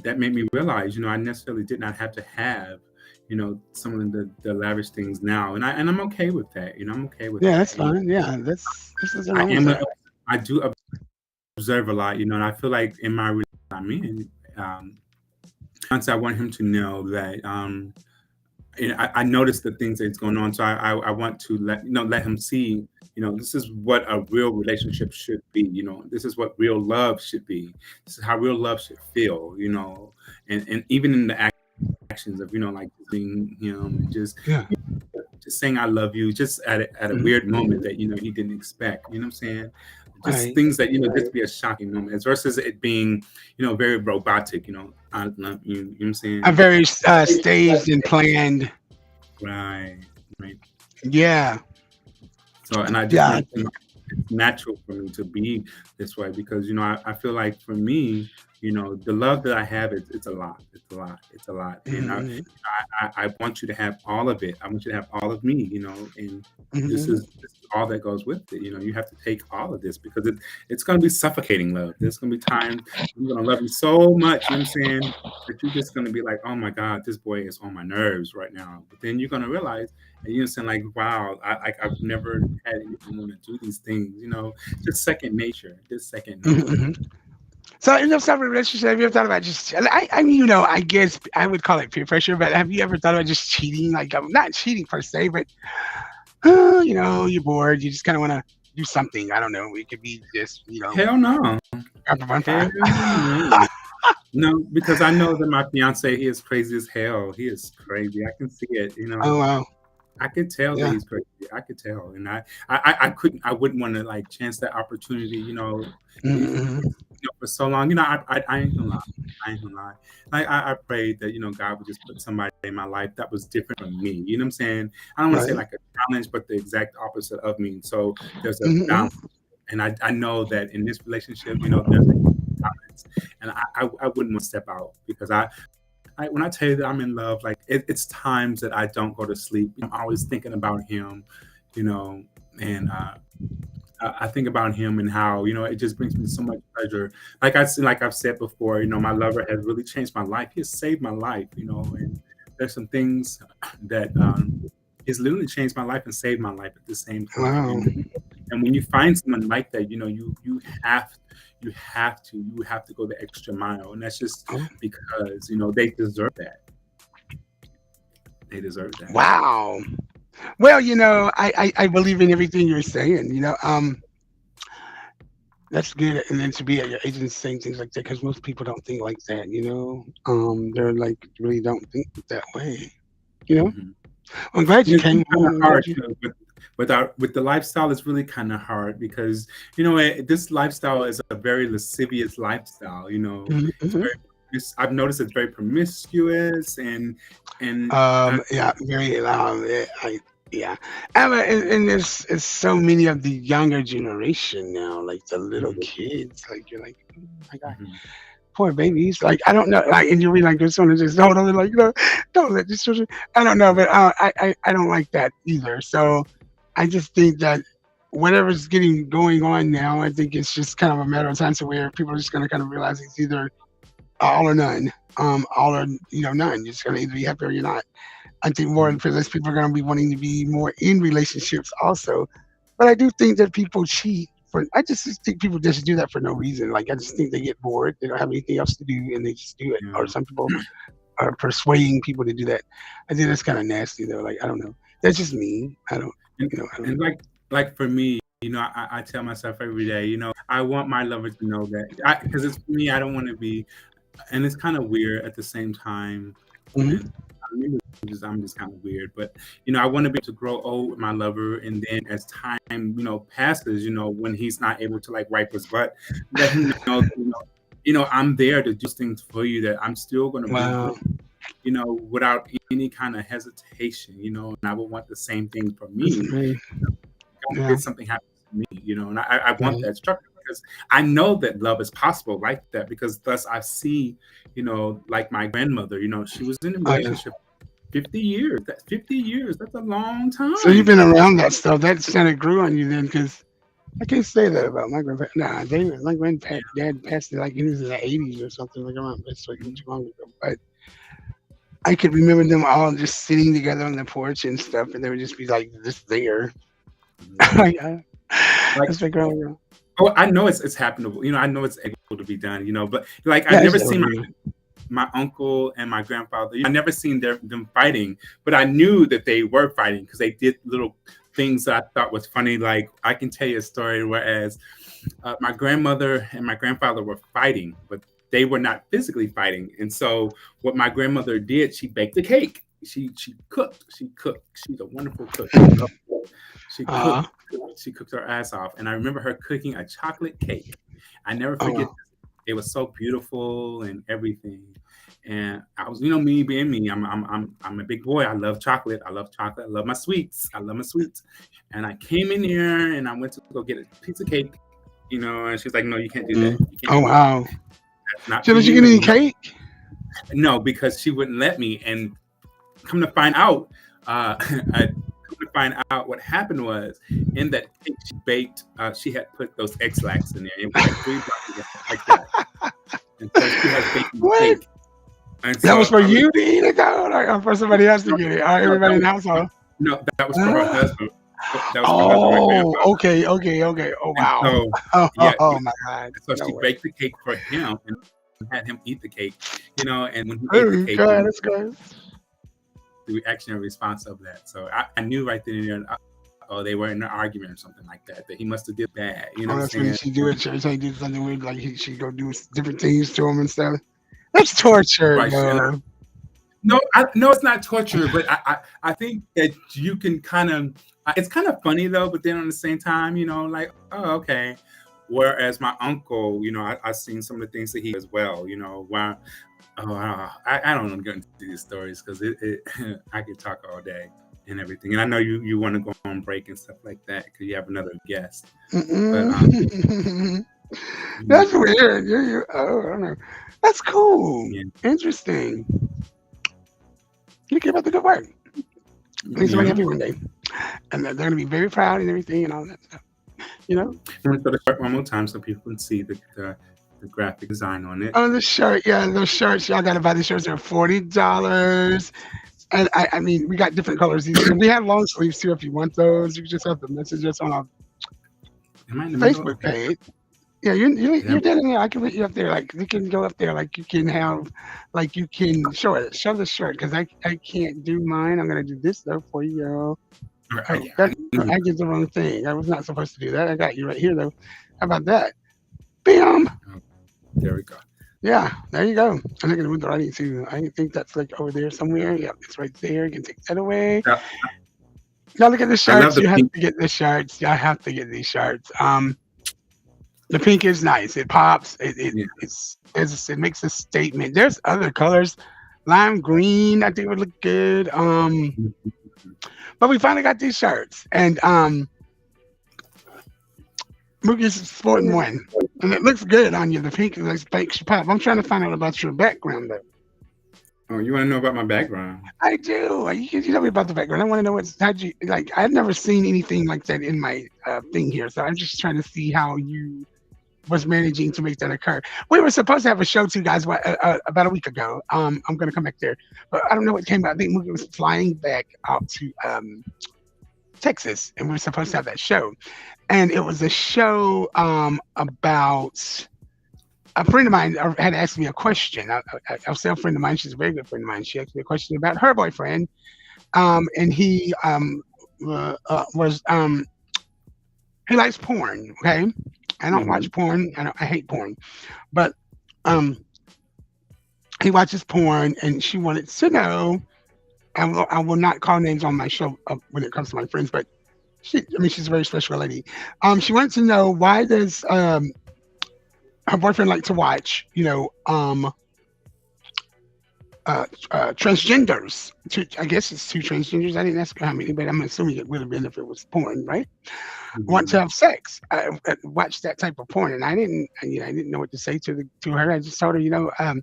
that made me realize, I necessarily did not have to have, some of the lavish things now, and I'm okay with that. I'm okay with Yeah, that. that's fine. Yeah, this is I wrong with am, that. I do observe a lot, and I feel like in my relationship I'm in, once I want him to know that, I notice the things that's going on. So I want to let him see, this is what a real relationship should be. This is what real love should be. This is how real love should feel. And even in the actions of, like being him and Yeah. just saying I love you, just at a Hmm. weird moment that he didn't expect. You know what I'm saying? Just Right. things that just be a shocking moment, as versus it being very robotic. I love you. You know what I'm A saying? very staged and planned. Right. Right. Yeah. So, and I just Yeah. want it's natural for me to be this way because I feel like for me, the love that I have, it's a lot. It's a lot. It's a lot. And Hmm. I want you to have all of it. I want you to have all of me, and Hmm. this is all that goes with it. You have to take all of this because it's going to be suffocating love. There's going to be times I'm going to love you so much, you know what I'm saying, that you're just going to be like, oh my God, this boy is on my nerves right now. But then you're going to realize, and you're saying like, wow, I've never had anyone want to do these things, just second nature, just second nature. Hmm. So in those type of relationship, have you ever thought about just? I mean, I guess I would call it peer pressure, but have you ever thought about just cheating? Like, not cheating per se, but you're bored. You just kind of want to do something. I don't know. It could be just, Hell no. grab a fun Hell fire. no. No, because I know that my fiance, he is crazy as hell. He is crazy. I can see it. Oh wow. I could tell that Yeah. he's crazy. I could tell, and I couldn't. I wouldn't want to like chance that opportunity. Hmm. For so long. I ain't gonna lie. I ain't gonna lie. I prayed that God would just put somebody in my life that was different from me. You know what I'm saying? I don't want to say Right. like a challenge, but the exact opposite of me. So there's a Hmm. balance, and I know that in this relationship, there's a balance, and I wouldn't want to step out because when I tell you that I'm in love, like it's times that I don't go to sleep. I'm always thinking about him, you know, and I think about him and how it just brings me so much pleasure. Like I've said before, my lover has really changed my life. He has saved my life, and there's some things that he's literally changed my life and saved my life at the same time. Wow. And when you find someone like that, you have to go the extra mile, and that's just Oh, because they deserve that. They deserve that. wow. Well, I believe in everything you're saying. That's good, and then to be at your age and saying things like that, because most people don't think like that. They're like really don't think that way. You know. Hmm. I'm glad you It's came kind home. of I'm hard glad you. too, with the lifestyle, it's really kind of hard because this lifestyle is a very lascivious lifestyle. It's Hmm. very. I've noticed it's very promiscuous and Yeah, very yeah. And there's so many of the younger generation now, like the little Mhm, kids. Like you're like, oh my god, mhm, poor babies. Like I don't know. Like and you read like this one and just hold on, like don't let these children. I don't know, but I don't like that either. So I just think that whatever's getting going on now, I think it's just kind of a matter of time to where people are just going to kind of realize it's either all or none. All or none. You're just going to either be happy or you're not. I think more mhm, and less people are going to be wanting to be more in relationships also. But I do think that people cheat for. I just think people just do that for no reason. Like I just think they get bored. They don't have anything else to do, and they just do it. Or yeah. some people are persuading people to do that. I think that's kind of nasty though. Like I don't know. That's just me. I don't. And, I don't and know. like for me, I tell myself every day, I want my lover to know that because it's for me, I don't want to be, and it's kind of weird at the same time, Hmm. and I'm just kind of weird, but I want to be able to grow old with my lover, and then as time passes, when he's not able to like wipe his butt, let him know that, I'm there to do things for you, that I'm still going to be here, Wow. without any kind of hesitation, and I would want the same thing for That's me. very. God Yeah. forbid something happens to me, and I want Right. that structure because I know that love is possible like that because thus I see, like my grandmother, she was in a Oh yeah. relationship 50 years. That's 50 years. That's a long So you've time. been around that stuff. That kind of grew on you then, because I can't say that about my grandpa. Nah, my granddad passed it like he was in the '80s or something. Like around that's like too long ago. But I could remember them all just sitting together on the porch and stuff, and they would just be like just there. Yeah, Like, that's my grandma. oh, I know it's happenable. I know it's able to be done. But like I've Yeah, it's never able seen to my be. my uncle and my grandfather. I never seen them fighting, but I knew that they were fighting because they did little things that I thought was funny. Like I can tell you a story. Whereas my grandmother and my grandfather were fighting, but they were not physically fighting. And so what my grandmother did, she baked a cake. She cooked. She cooked. She's a wonderful cook. She loved it. She Uh, cooked. She cooked her ass off. And I remember her cooking a chocolate cake. I never oh forget wow. this. It was so beautiful and everything. And I was, me being me. I'm a big boy. I love chocolate. I love chocolate. I love my sweets. I love my sweets. And I came in there and I went to go get a piece of cake, and she's like, "No, you can't do that. Mm. You can't Oh do that. wow. That's not So for did you get you." any And cake? no, because she wouldn't let me. And come to find out, come to find out, what happened was in that cake she baked. She had put those X-lax in there. It was like 3 blocks like that. And so she has baked the What? cake. And That was so for I was you to eat it though, or for somebody else to get it? Or no, everybody in the household? no, that was for her Ah. husband. That was for her husband, my Oh, grandfather. okay, okay, okay. Oh And wow. so, Oh, yeah, oh my God. so No she way. baked the cake for him and had him eat the cake, and when he ate the Oh cake, God, that's good. the reaction and response of that. So I knew right then and there, oh, they were in an argument or something like that, that he must have did bad. You know Oh, what I'm that's when saying? she do it. She did something weird, like she go do different things to him and stuff. That's torture, Right. And yo. no, no, it's not torture, but I think that you can kind of, it's kind of funny though, but then on the same time, like, oh, okay. Whereas my uncle, I seen some of the things that he as well, why, oh, I don't want to get into these stories because I could talk all day and everything. And I know you want to go on break and stuff like that because you have another guest. But Mm-mm. mm, That's weird. Oh, I don't know. That's cool. yeah, Interesting. You keep up the good work. Make somebody yeah. happy one day, and they're gonna be very proud and everything and all that stuff. You know. I'm gonna throw the shirt one more time so people can see the graphic design on it. Oh, the shirt. Yeah, those shirts. Y'all gotta buy the shirts. They're $40. And I mean, we got different colors. We have long sleeves too. If you want those, you can just have to message us on our Am I in the middle? Facebook Okay. page. Yeah, you're Yeah. dead in there. I can put you up there. Like you can go up there. Like you can have, like you can show it. Show the shirt because I can't do mine. I'm gonna do this though for you. All right, Oh, yeah, that I knew. I did the wrong thing. I was not supposed to do that. I got you right here though. How about that? Bam. Oh, there we go. Yeah, there you go. I'm not gonna move the writing too. I think that's like over there somewhere. Yeah, it's right there. You can take that away. Now, Y'all look at the I love shirts. the You have pink. to get the shirts. Y'all have to get these shirts. The pink is nice. It pops. Yeah. It makes a statement. There's other colors. Lime green, I think would look good. But we finally got these shirts, and Mookie's sporting one, and it looks good on you. The pink makes you pop. I'm trying to find out about your background though. Oh, you want to know about my background? I do. You know me about the background. I want to know what's how'd you like. I've never seen anything like that in my thing here, so I'm just trying to see how you was managing to make that occur. We were supposed to have a show too, guys, about a week ago. I'm gonna come back there, but I don't know what came out. I think Mookie was flying back out to Texas, and we were supposed to have that show. And it was a show about a friend of mine had asked me a question. I'll say a friend of mine. She's a very good friend of mine. She asked me a question about her boyfriend, and was he likes porn. Okay, I don't Hmm. watch porn. I hate porn, but um, he watches porn, and she wanted to know. I will not call names on my show when it comes to my friends, but I mean, she's a very special lady. She wanted to know why does her boyfriend like to watch, transgenders. I guess it's two transgenders. I didn't ask her how many, but I'm assuming it would have been if it was porn, right? Want to Hmm. have sex, watch that type of porn, and I didn't know what to say to her. I just told her, I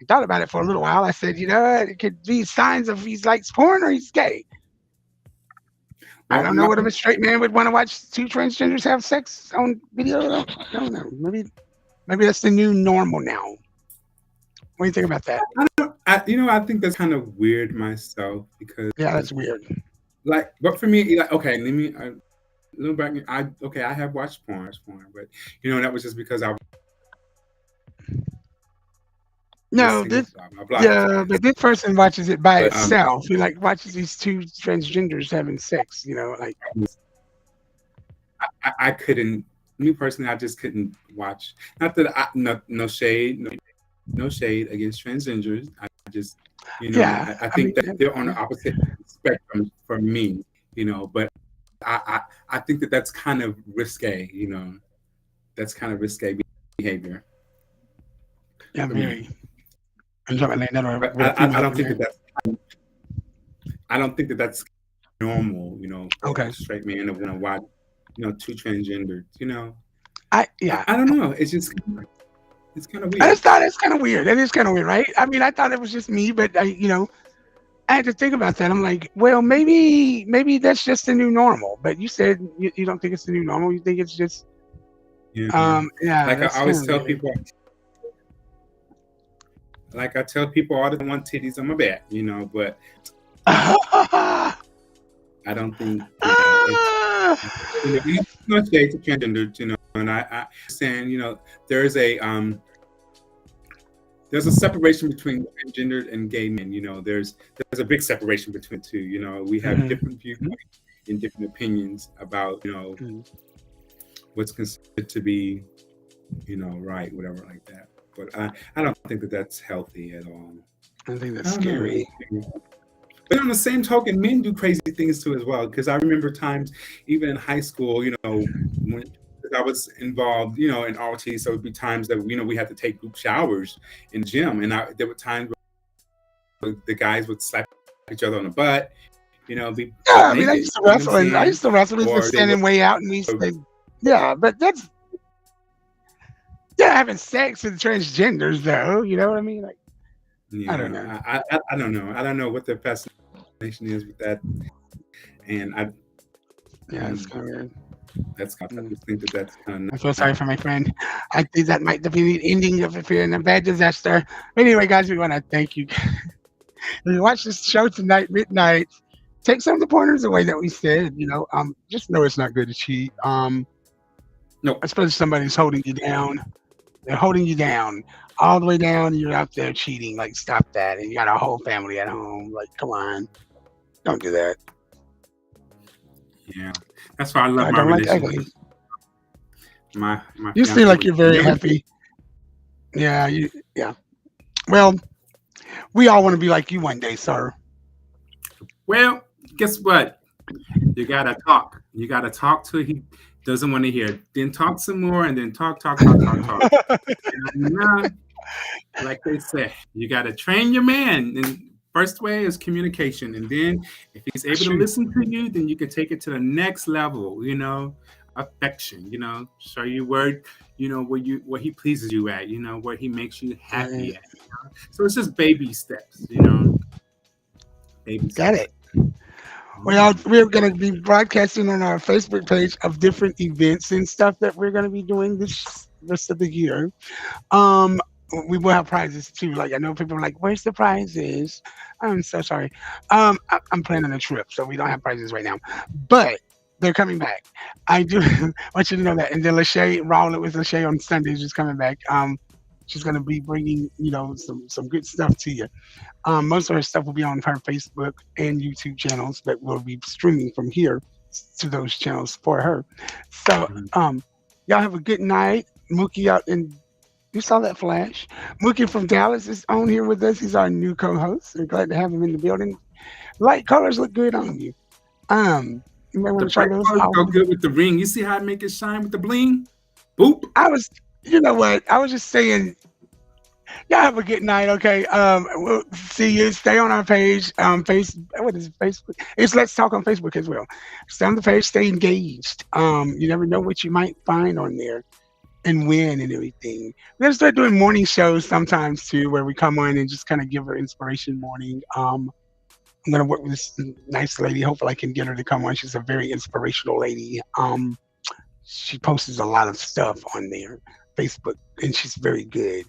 thought about it for a little while. I said, it could be signs of he's likes porn or he's gay. I Well, don't know what if a straight man would want to watch two transgenders have sex on video. I don't know. Maybe that's the new normal now. What do you think about that? I think that's kind of weird myself because, Yeah, that's weird. like, but for me, like, okay, let me. Little back, I have watched porn, but that was just because I was No, single, this blah blah blah. yeah, but this person watches it by But itself. He like watches these two transgenders having sex. Like I couldn't. Me personally, I just couldn't watch. Not that no shade, no shade against transgenders. I just, yeah. I I mean, think that they're on the opposite spectrum for me. But I think that that's kind of risque. That's kind of risque behavior yeah, for me. very. I'm talking about that But with a I female don't in think there. that that's normal. For a Okay. straight man to want to watch, two transgenders. Yeah. I don't know. It's kind of I weird. just thought it's kind of weird. It is kind of weird, right? I mean, I thought it was just me, but I had to think about that. I'm like, well, maybe that's just the new normal. But you said you don't think it's the new normal. You think it's just, Yeah. yeah, Like I that's always kind of tell weird. people, like I tell people all the time, I want titties on my back, but I don't think, it's, no shade to transgender, and I saying, there's a, there's a separation between transgendered and gay men. There's a big separation between the two. We have Mhm, different viewpoints and different opinions about mhm. what's considered to be right, whatever like that. But I don't think that that's healthy at all. I think I that's don't know. scary. But on the same token, men do crazy things too as well. Because I remember times, even in high school, when I was involved, in RT, so it'd be times that we had to take group showers in the gym, and there were times where the guys would slap each other on the butt, be butt Yeah, I mean, I naked. used to You know what I'm wrestle, and I saying? used to wrestle. We used to Or they stand would, in way out, and yeah, but that's having sex with transgenders, though. You know what I mean? Like, I don't know. I don't know. I don't know what their fascination is with that, and Yeah, it's mm, kind of weird. I Mm. just think that that's kind I feel of sorry for my friend. I think that might be the ending of it being a bad disaster. Anyway, guys, we want to thank you. If you watch this show tonight, midnight, take some of the pointers away that we said. Just know it's not good to cheat. no. Especially somebody's holding you down. They're holding you down all the way down. And you're out there cheating. Like, stop that. And you got a whole family at home. Like, come on, don't do that. Yeah, that's why I love I my don't like relationship. ugly. My You seem fiance like would you're very never. happy. Yeah, yeah. Well, we all want to be like you one day, sir. Well, guess what? You gotta talk. You gotta talk to he doesn't want to hear. Then talk some more, and then talk, talk, talk, talk, talk. And now, like they say, you gotta train your man. And first way is communication, and then if he's able to Shoot. listen to you, then you can take it to the next level. Affection. Show you where he pleases you at. Where he makes you Right. happy at. So it's just baby steps. Baby Got steps. it. Mm. We're going to be broadcasting on our Facebook page of different events and stuff that we're going to be doing this rest of the year. Um, we will have prizes too. Like I know people are like, "Where's the prizes?" I'm so sorry. I'm planning a trip, so we don't have prizes right now, but they're coming back. I do want you to know that. And then Lachey, rolling with Lachey on Sunday is just coming back. She's going to be bringing some good stuff to you. Most of her stuff will be on her Facebook and YouTube channels, but we'll be streaming from here to those channels for her. So, Mhm. y'all have a good night. Mookie out in you saw that flash. Mookie from Dallas is on here with us. He's our new co-host. We're glad to have him in the building. Light colors look good on you. You may want The to try bright those colors out. go good with the ring. You see how I make it shine with the bling? Boop. I was, you know what? I was just saying. Y'all have a good night. Okay. We'll see you. Stay on our page. What is it, Facebook? It's Let's Talk on Facebook as well. Stay on the page. Stay engaged. You never know what you might find on there and when and everything. We're gonna start doing morning shows sometimes too, where we come on and just kind of give her inspiration morning. I'm gonna work with this nice lady. Hopefully, I can get her to come on. She's a very inspirational lady. She posts a lot of stuff on there, Facebook, and she's very good.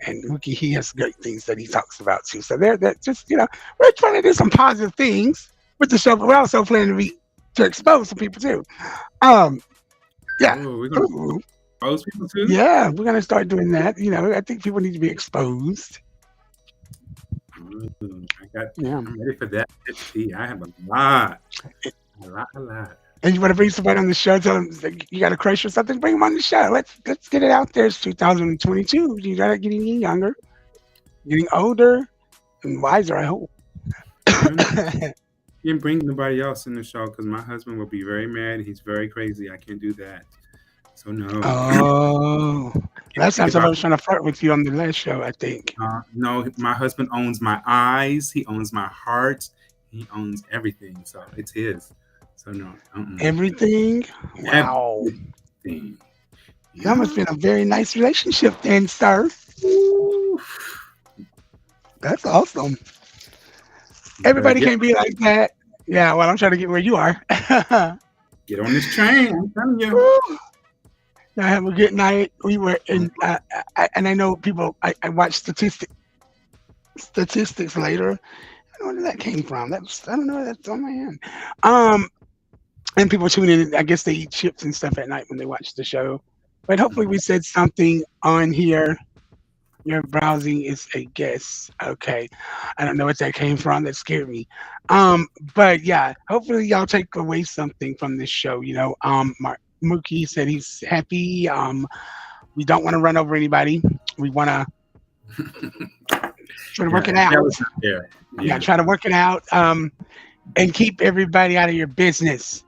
And Wookie, he has great things that he talks about too. So there, that just we're trying to do some positive things with the show, but we're also planning to expose some people too. Um, yeah. Oh, we're gonna Ooh. expose people too. Yeah, we're gonna start doing that. I think people need to be exposed. Yeah, I'm ready for that. See, I have a lot, a lot. and you want to bring somebody on the show? Tell them like, you got a crush or something. Bring them on the show. Let's get it out there. It's 2022. You gotta get any younger, getting older and wiser. I hope. Mm. Can't bring nobody else in the show because my husband will be very mad. He's very crazy. I can't do that. So no, Oh, can't last think time somebody about. was trying to flirt with you on the last show, I think. No, my husband owns my eyes. He owns my heart. He owns everything. So it's his. So no, Everything. Wow, everything. that Yeah. must have been a very nice relationship then, sir. Ooh. That's awesome. You better Everybody can't be like that. Yeah, well, I'm trying to get where you are. get on this train. I'm telling you. Woo. Now have a good night. We were in, and I know people. I watched statistics later. I don't know where that came from. I don't know. That's on my end. Um, and people tune in. I guess they eat chips and stuff at night when they watch the show. But hopefully, we Mhm. said something on here. Your browsing is a guess. Okay, I don't know what that came from. That scared me. But yeah, hopefully y'all take away something from this show. Mookie said he's happy. We don't want to run over anybody. We want to try to Yeah, work it out. jealous out there. Yeah, Yeah. try to work it out. And keep everybody out of your business.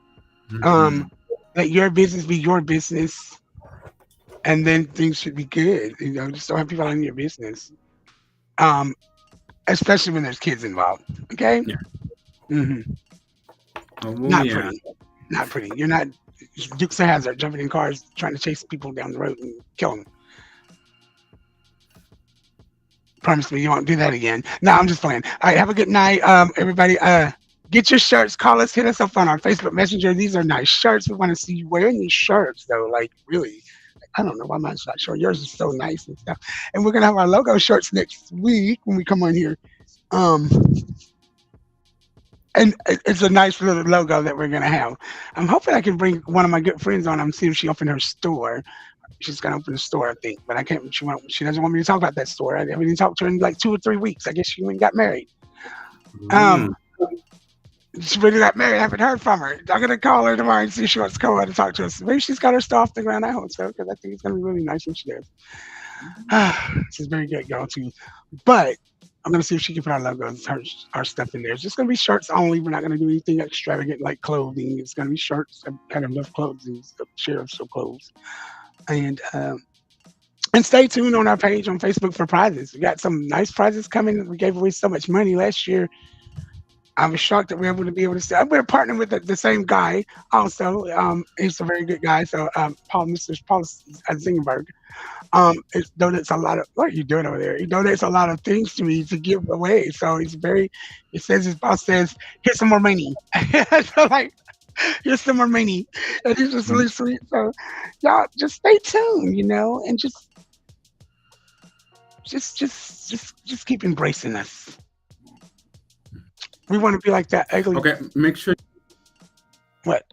Um, Mhm. let your business be your business, and then things should be good. Just don't have people in your business. Um, especially when there's kids involved. Okay. Yeah. hmm Oh Not yeah. pretty. Not pretty. You're not Dukes of Hazard jumping in cars trying to chase people down the road and kill them. Promise me you won't do that again. No, I'm just playing. All right, have a good night, everybody. Get your shirts. Call us. Hit us up on our Facebook Messenger. These are nice shirts. We want to see you wearing these shirts, though. Like really, I don't know why mine's not short. Yours is so nice and stuff. And we're gonna have our logo shirts next week when we come on here. Um, and it's a nice little logo that we're gonna have. I'm hoping I can bring one of my good friends on and see if she opened her store. She's gonna open a store, I think, but I can't. She doesn't want me to talk about that store. I haven't even talked to her in like 2 or 3 weeks. I guess she went and got married. Mm. Um, she really got married. I haven't heard from her. I'm gonna call her tomorrow and see if she wants to come on and talk to us. Maybe she's got her stuff off the ground. I hope so because I think it's gonna be really nice when she does. She's very good, y'all too. But I'm gonna see if she can put our logos, our stuff in there. It's just gonna be shirts only. We're not gonna do anything extravagant like clothing. It's gonna be shirts. I kind of love clothes and share some clothes. And and stay tuned on our page on Facebook for prizes. We got some nice prizes coming. We gave away so much money last year. I was shocked that we were able to sell. We're partnering with the same guy also. He's a very good guy. So Mr. Paul Zingenberg, it donates a lot of what are you doing over there? He donates a lot of things to me to give away. So he's very. He says his boss says, "Here's some more money." So like, here's some more money, and he's just really sweet. So y'all just stay tuned, and just keep embracing us. We want to be like that ugly. Okay, What?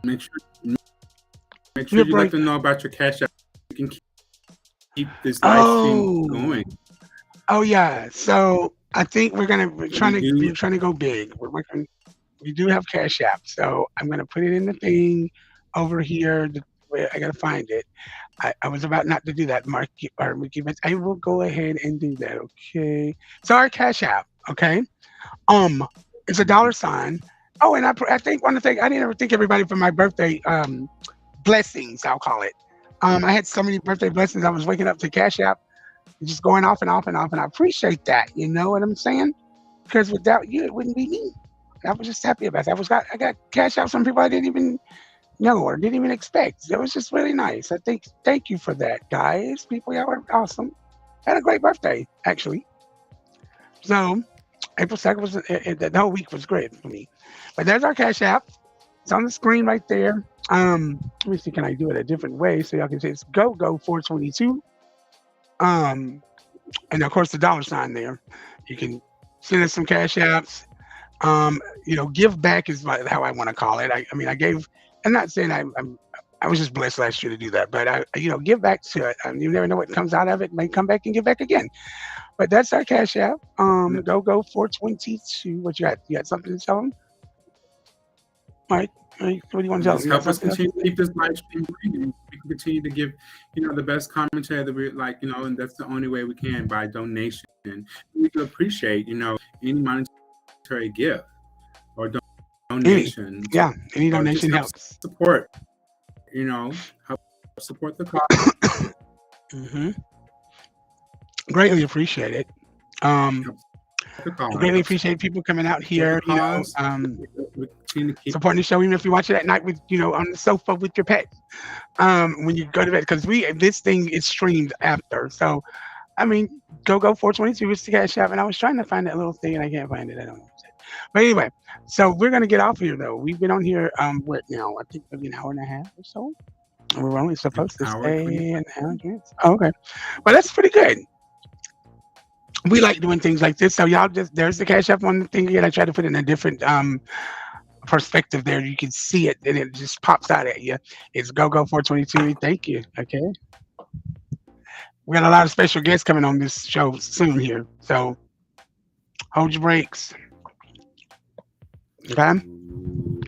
make sure make sure You're you let break. them know about your cash app. You can keep this live stream Oh, going. oh yeah. So I think we're We we're do. trying to go big. We're working. We do have Cash App, so I'm gonna put it in the thing over here. Where I gotta find it. I was about not to do that, Mark or Mickey, but I will go ahead and do that. Okay. So our Cash App. Okay. Um, it's a dollar sign. Oh, and I think one of the things I didn't ever thank everybody for my birthday blessings. I'll call it. I had so many birthday blessings. I was waking up to Cash App, just going off and off and off, and I appreciate that. You know what I'm saying? Because without you, it wouldn't be me. I was just happy about that. I got Cash App from people I didn't even know or didn't even expect. It was just really nice. I think thank you for that, guys. People, y'all were awesome. Had a great birthday, actually. So April 2nd was the whole week was great for me. But there's our Cash App. It's on the screen right there. Let me see, can I do it a different way so y'all can see it's go 422. Um, and of course the dollar sign there. You can send us some Cash Apps. Give back is how I want to call it. I mean, I gave. I'm not saying I was just blessed last year to do that, but give back to it. You never know what comes out of it. May come back and give back again. But that's our Cash App. Go 422. What you got? You got something to tell them? Mike, what do you want to tell them? Just You got help us something else? continue to keep this live stream going. We can continue to give, the best commentary that we like, and that's the only way we can by donation. We can appreciate, any monetary gift or Any, donation, yeah, any or just donation help helps. support, help support the cause. hmm Greatly appreciate it. Um, Help support the I greatly cause. appreciate people coming out Support the here. cause. We continue to keep. Supporting the show, even if you watch it at night with, on the sofa with your pet. When you go to bed, because this thing is streamed after. So, I mean, go 422 is the Cash App, and I was trying to find that little thing and I can't find it. I don't know. But anyway, so we're gonna get off here though. We've been on here what now? I think maybe an hour and a half or so. And we're only supposed to Hour 20. stay an hour. Oh, okay. Well, that's pretty good. We like doing things like this. So y'all just there's the Cash App on the thing again. I try to put it in a different perspective there. You can see it and it just pops out at you. It's go 422. Thank you. Okay. We got a lot of special guests coming on this show soon here. So hold your brakes. Okay. Ooh.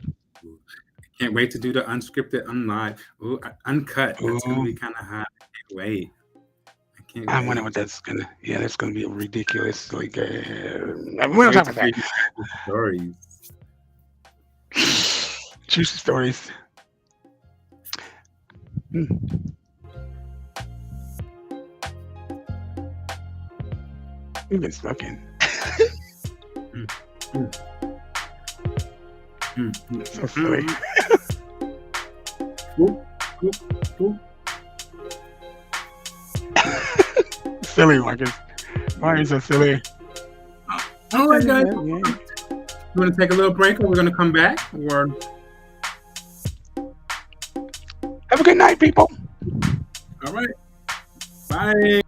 Can't wait to do the unscripted, unlive, uncut. That's gonna Ooh, be kind of hot. I can't wait. I can't I wonder what wait. that's gonna. Yeah, that's gonna be ridiculous. Like, we I don't can't talk wait to about hear that. your stories. Juicy stories. Mm, we've been smoking. Mm, mm, mm, So silly. mm. Oop, oop, oop. Silly, Marcus. Why are you so silly? All right, guys. Yeah. You want to take a little break, or we're gonna come back, or Have a good night, people. all right. Bye.